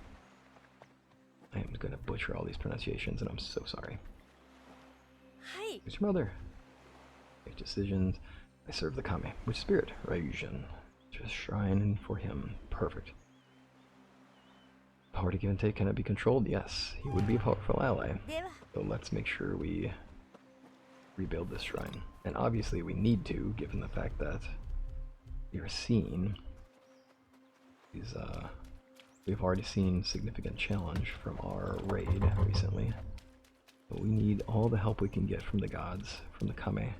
I am going to butcher all these pronunciations, and I'm so sorry. Hi. Who's your mother? Make decisions. I serve the Kame. Which spirit? Ryujin. Just shrine for him. Perfect. Power to give and take cannot be controlled? Yes. He would be a powerful ally. So let's make sure we rebuild this shrine. And obviously we need to, given the fact that we are seeing these, we've already seen significant challenge from our raid recently. But we need all the help we can get from the gods, from the Kame,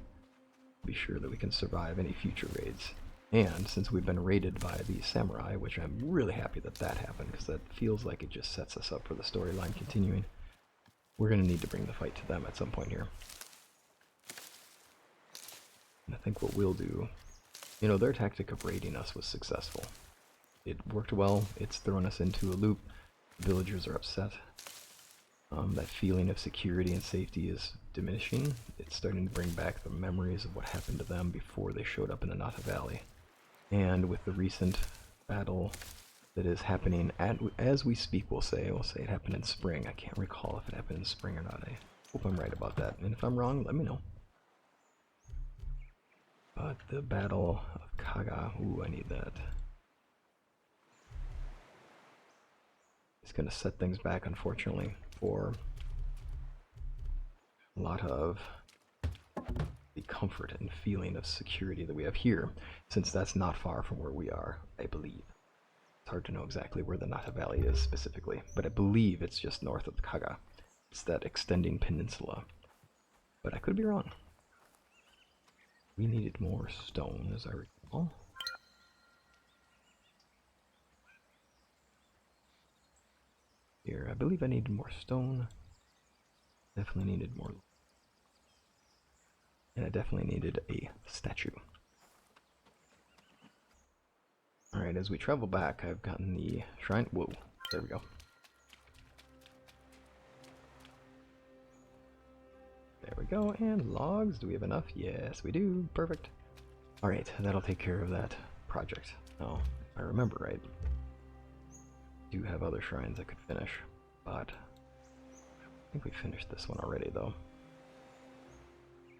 to be sure that we can survive any future raids. And since we've been raided by the samurai, which I'm really happy that that happened, because that feels like it just sets us up for the storyline continuing, we're going to need to bring the fight to them at some point here. And I think what we'll do, you know, their tactic of raiding us was successful. It worked well, it's thrown us into a loop, the villagers are upset. That feeling of security and safety is diminishing. It's starting to bring back the memories of what happened to them before they showed up in the Nata Valley. And with the recent battle that is happening as we speak, we'll say it happened in spring. I can't recall if it happened in spring or not. I hope I'm right about that. And if I'm wrong, let me know. But the Battle of Kaga, ooh, I need that. It's going to set things back, unfortunately, for a lot of the comfort and feeling of security that we have here, since that's not far from where we are, I believe. It's hard to know exactly where the Nata Valley is specifically, but I believe it's just north of Kaga. It's that extending peninsula. But I could be wrong. We needed more stone, as I recall. Here, I believe I needed more stone. Definitely needed more. And I definitely needed a statue. Alright, as we travel back, I've gotten the shrine. Whoa, there we go. There we go, and logs. Do we have enough? Yes, we do. Perfect. Alright, that'll take care of that project. Now, if I remember right, I do have other shrines I could finish, but I think we finished this one already, though.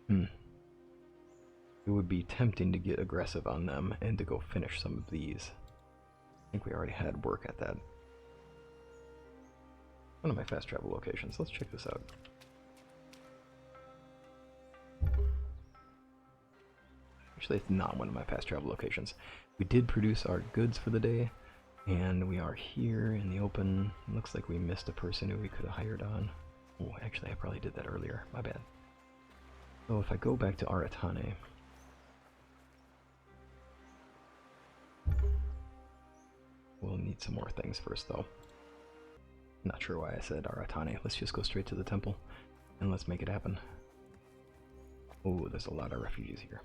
It would be tempting to get aggressive on them and to go finish some of these. I think we already had work at that. One of my fast travel locations. Let's check this out. Actually, it's not one of my fast travel locations. We did produce our goods for the day, and we are here in the open. Looks like we missed a person who we could have hired on. Oh, actually, I probably did that earlier. My bad. So if I go back to Aratane, we'll need some more things first, though. Not sure why I said Aratane. Let's just go straight to the temple, and let's make it happen. Oh, there's a lot of refugees here.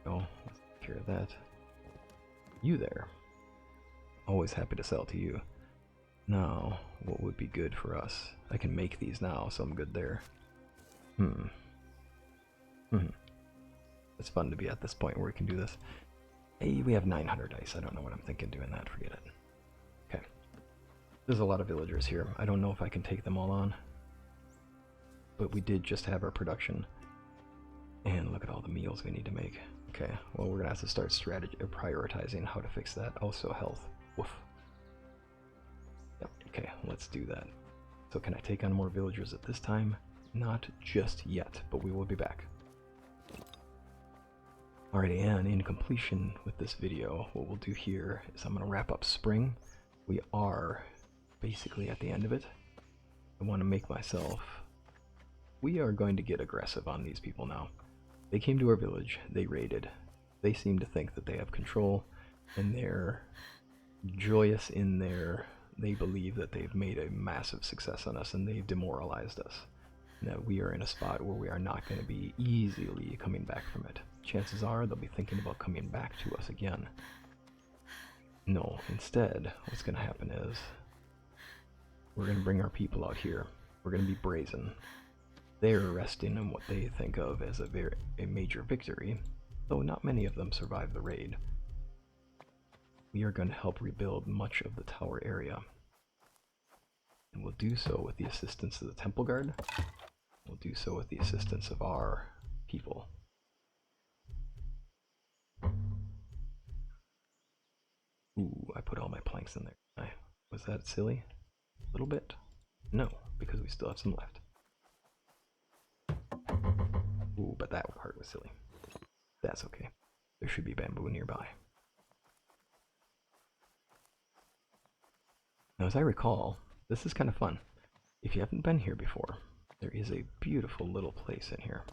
Oh, let's take care of that. You there. Always happy to sell to you. Now, what would be good for us? I can make these now, so I'm good there. It's fun to be at this point where we can do this. Hey, we have 900 dice. I don't know what I'm thinking doing that. Forget it. Okay. There's a lot of villagers here. I don't know if I can take them all on. But we did just have our production. And look at all the meals we need to make. Okay, well, we're gonna have to start prioritizing how to fix that. Also, health. Woof. Yep, okay, let's do that. So can I take on more villagers at this time? Not just yet, but we will be back. Alrighty, and in completion with this video, what we'll do here is I'm gonna wrap up spring. We are basically at the end of it. I want to make myself... We are going to get aggressive on these people now. They came to our village, they raided. They seem to think that they have control, and they're joyous in their... They believe that they've made a massive success on us, and they've demoralized us. And that we are in a spot where we are not going to be easily coming back from it. Chances are they'll be thinking about coming back to us again. No, instead, what's going to happen is... We're going to bring our people out here. We're going to be brazen. They're resting in what they think of as a major victory, though not many of them survive the raid. We are going to help rebuild much of the tower area, and we'll do so with the assistance of the Temple Guard. We'll do so with the assistance of our people. Ooh, I put all my planks in there. Was that silly? A little bit? No, because we still have some left. Ooh, but that part was silly. That's okay. There should be bamboo nearby. Now, as I recall, this is kind of fun. If you haven't been here before, there is a beautiful little place in here.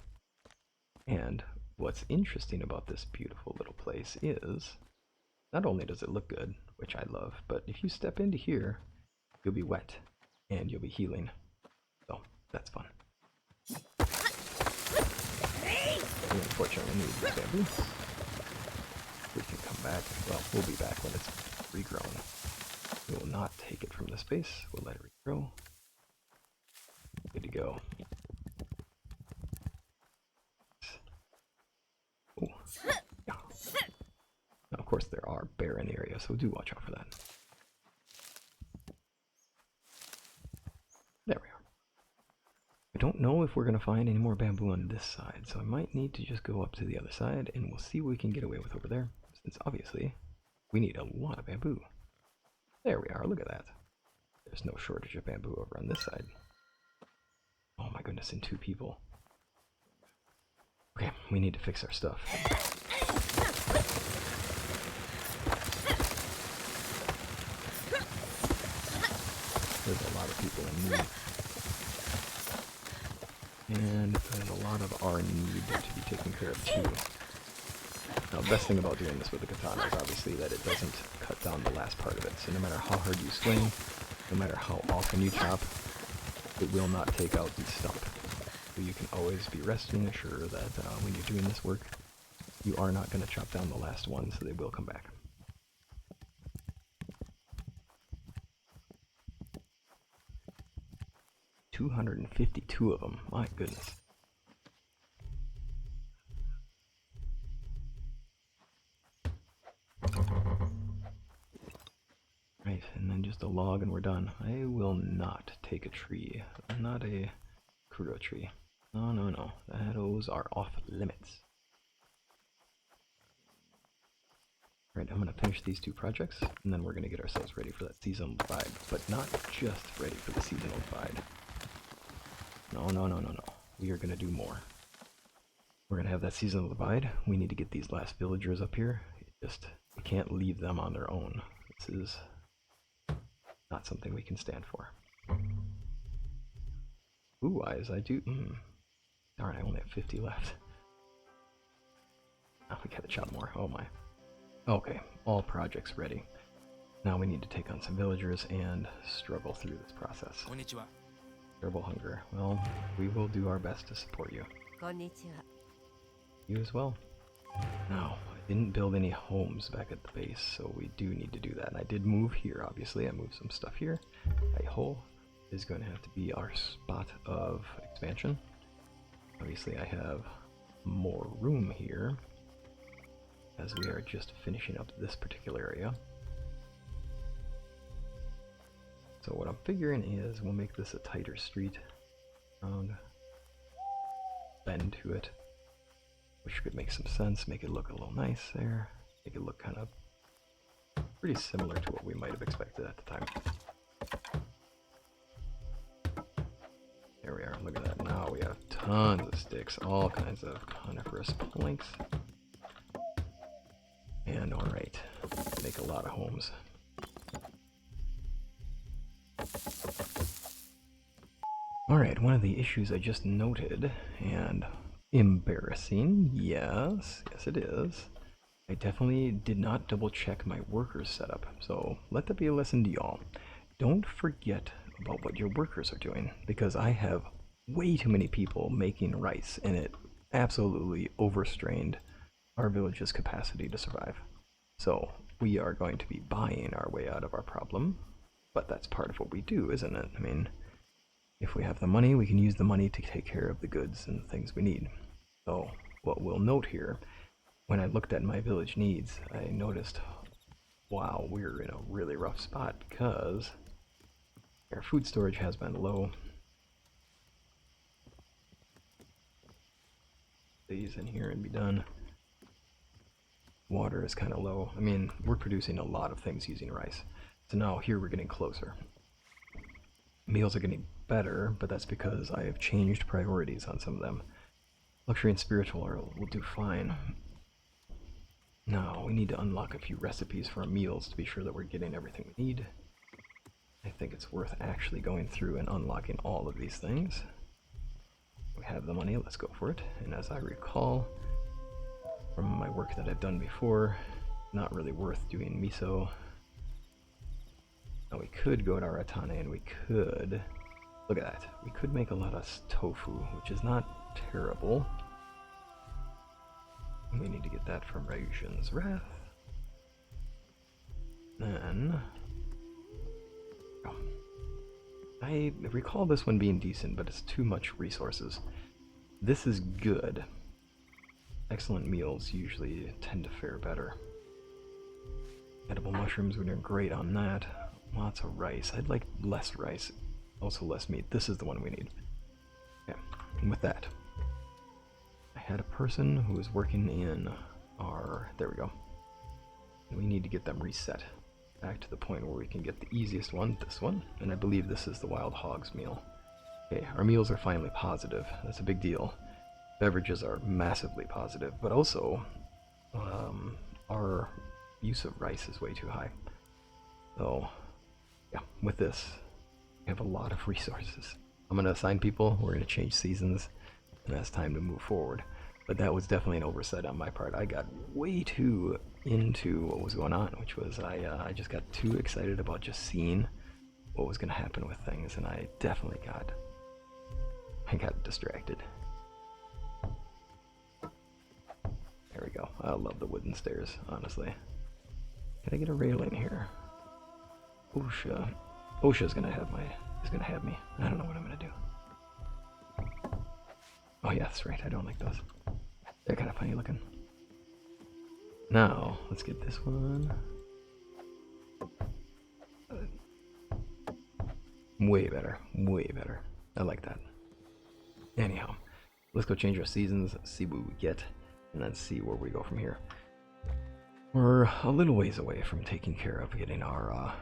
And what's interesting about this beautiful little place is, not only does it look good, which I love, but if you step into here, you'll be wet, and you'll be healing. So, that's fun. We unfortunately need the bamboo. We can come back. Well, we'll be back when it's regrown. We will not take it from the space. We'll let it regrow. Good to go. Ooh. Yeah. Now, of course, there are barren areas, so do watch out for that. There we are. I don't know if we're going to find any more bamboo on this side, so I might need to just go up to the other side, and we'll see what we can get away with over there, since obviously we need a lot of bamboo. There we are, look at that. There's no shortage of bamboo over on this side. Oh my goodness, and 2 people. Okay, we need to fix our stuff. There's a lot of people in need. And there's a lot of our need to be taken care of too. Now, the best thing about doing this with the katana is obviously that it doesn't cut down the last part of it. So no matter how hard you swing, no matter how often you chop, it will not take out the stump. So you can always be resting assured that when you're doing this work, you are not going to chop down the last one, so they will come back. $252 of them, my goodness. Right, and then just a log and we're done. I will not take a tree. Not a Kuro tree. No, no, no. Those are off limits. Right, I'm going to finish these 2 projects, and then we're going to get ourselves ready for that seasonal divide. But not just ready for the seasonal divide. No, no, no, no, no. We are going to do more. We're going to have that seasonal divide. We need to get these last villagers up here. We can't leave them on their own. This is not something we can stand for. Ooh, as I do. Darn, I only have 50 left. Oh, we gotta chop more. Oh my. Okay, all projects ready. Now we need to take on some villagers and struggle through this process. Konnichiwa. Terrible hunger. Well, we will do our best to support you. Konnichiwa. You as well. Now, I didn't build any homes back at the base, so we do need to do that. And I did move here, obviously. I moved some stuff here. A hole is going to have to be our spot of expansion. Obviously, I have more room here, as we are just finishing up this particular area. So what I'm figuring is we'll make this a tighter street around, bend to it, which could make some sense, make it look a little nice there, make it look kind of pretty similar to what we might have expected at the time. There we are, look at that. Now we have tons of sticks, all kinds of coniferous planks. And alright, make a lot of homes. Alright, one of the issues I just noted, and embarrassing, yes it is, I definitely did not double check my workers setup, so let that be a lesson to y'all. Don't forget about what your workers are doing, because I have way too many people making rice, and it absolutely overstrained our village's capacity to survive. So we are going to be buying our way out of our problem, but that's part of what we do, isn't it? I mean, If we have the money, we can use the money to take care of the goods and things we need. So what we'll note here, when I looked at my village needs, I noticed, wow, we're in a really rough spot because our food storage has been low. These in here and be done. Water is kind of low. I mean, we're producing a lot of things using rice. So now here we're getting closer. Meals are getting better, but that's because I have changed priorities on some of them. Luxury and spiritual will do fine. Now, we need to unlock a few recipes for our meals to be sure that we're getting everything we need. I think it's worth actually going through and unlocking all of these things. We have the money, let's go for it. And as I recall from my work that I've done before, not really worth doing miso. Now we could go to Aratane and we could, look at that, we could make a lot of tofu, which is not terrible. We need to get that from Ryushin's Wrath. Then, oh, I recall this one being decent, but it's too much resources. This is good. Excellent meals usually tend to fare better. Edible mushrooms, we're doing great on that. Lots of rice. I'd like less rice, also less meat. This is the one we need. Okay, and with that, I had a person who was working in our, there we go. And we need to get them reset back to the point where we can get the easiest one, this one, and I believe this is the wild hogs meal. Okay, our meals are finally positive. That's a big deal. Beverages are massively positive, but also our use of rice is way too high. So yeah, with this, we have a lot of resources. I'm going to assign people, we're going to change seasons, and that's time to move forward. But that was definitely an oversight on my part. I got way too into what was going on, which was I just got too excited about just seeing what was going to happen with things, and I definitely got distracted. There we go. I love the wooden stairs, honestly. Can I get a railing here? Osha. Osha's gonna have me. I don't know what I'm gonna do. Oh yeah, that's right. I don't like those. They're kind of funny looking. Now, let's get this one. Way better. Way better. I like that. Anyhow, let's go change our seasons, see what we get, and then see where we go from here. We're a little ways away from taking care of getting our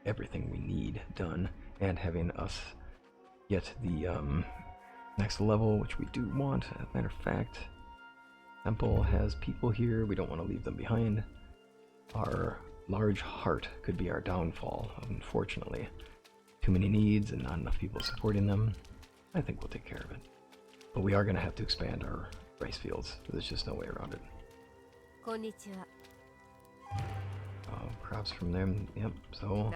everything we need done and having us get the next level, which we do want. As a matter of fact, Temple has people here. We don't want to leave them behind. Our large heart could be our downfall, unfortunately. Too many needs and not enough people supporting them. I think we'll take care of it. But we are going to have to expand our rice fields. There's just no way around it. Konnichiwa. Crops from them, yep, so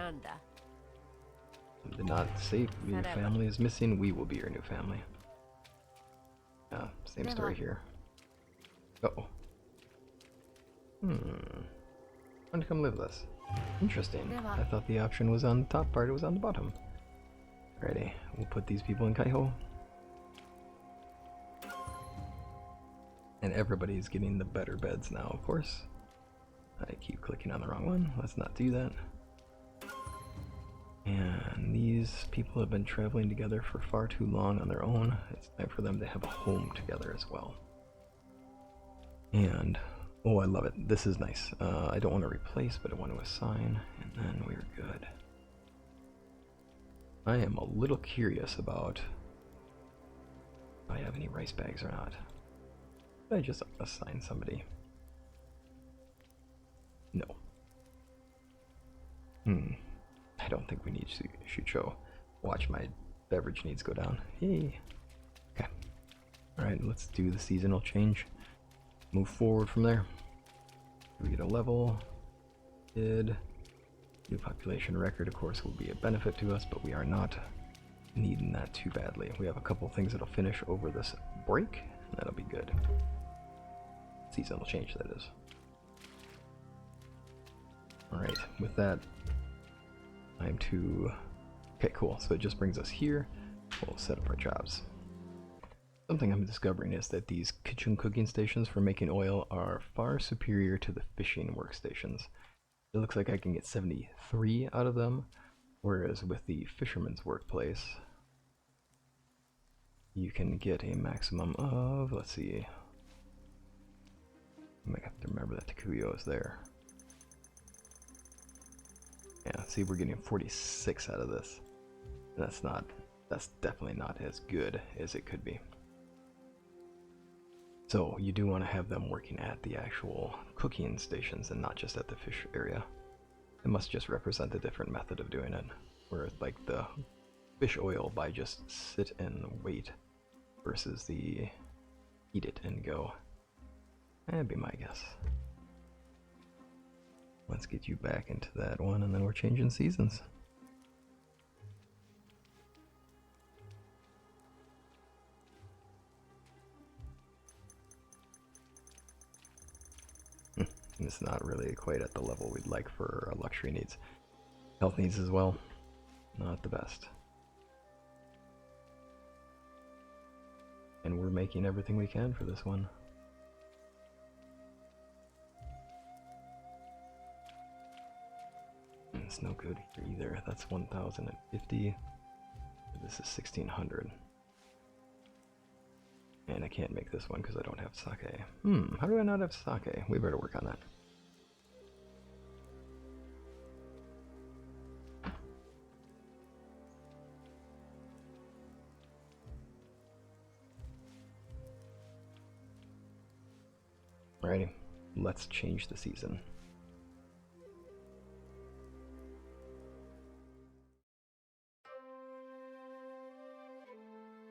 did not say your family is missing, we will be your new family. Same story here. Uh-oh. Why don't you come live with us? Interesting. I thought the option was on the top part, it was on the bottom. Alrighty, we'll put these people in Kaiho. And everybody's getting the better beds now, of course. I keep clicking on the wrong one. Let's not do that. And these people have been traveling together for far too long on their own. It's time for them to have a home together as well. And, oh, I love it. This is nice. I don't want to replace, but I want to assign, and then we're good. I am a little curious about if I have any rice bags or not. Did I just assign somebody? No. I don't think we need to shoot show. Watch my beverage needs go down. Hey. Okay. Alright, let's do the seasonal change. Move forward from there. We get a level. Did. New population record, of course, will be a benefit to us, but we are not needing that too badly. We have a couple things that'll finish over this break, and that'll be good. Seasonal change, that is. Alright, with that, time to Okay, cool. So it just brings us here. We'll set up our jobs. Something I'm discovering is that these kitchen cooking stations for making oil are far superior to the fishing workstations. It looks like I can get 73 out of them, whereas with the fisherman's workplace, you can get a maximum of, let's see, I might have to remember that Takuyo is there. Yeah, see, we're getting 46 out of this. That's definitely not as good as it could be. So you do want to have them working at the actual cooking stations and not just at the fish area. It must just represent a different method of doing it, where like the fish oil by just sit and wait versus the eat it and go. That'd be my guess. Let's get you back into that one, and then we're changing seasons. It's not really quite at the level we'd like for our luxury needs. Health needs as well, not the best. And we're making everything we can for this one. It's no good here either. That's 1,050. This is 1,600. And I can't make this one because I don't have sake. How do I not have sake? We better work on that. Alrighty, let's change the season.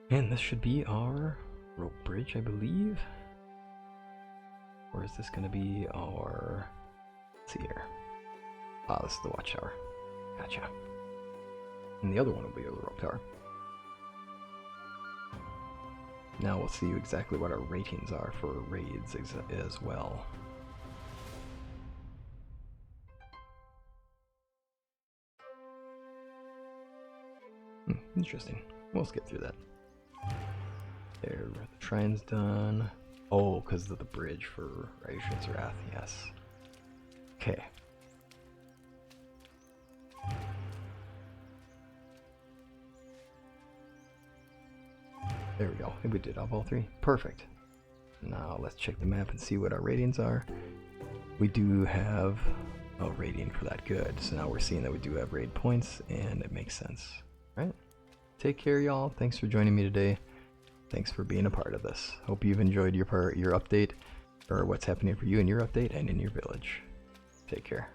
And this should be our rope bridge, I believe. Or is this going to be our... Let's see here. Ah, this is the watchtower. Gotcha. And the other one will be the rope tower. Now we'll see exactly what our ratings are for raids as well. Interesting. We'll skip through that. There, the shrine's done. Oh, because of the bridge for Raishin's Wrath, yes. Okay. There we go. We did all three. Perfect. Now let's check the map and see what our ratings are. We do have a rating for that. Good. So now we're seeing that we do have raid points, and it makes sense. All right. Take care, y'all. Thanks for joining me today. Thanks for being a part of this. Hope you've enjoyed your update, or what's happening for you in your update and in your village. Take care.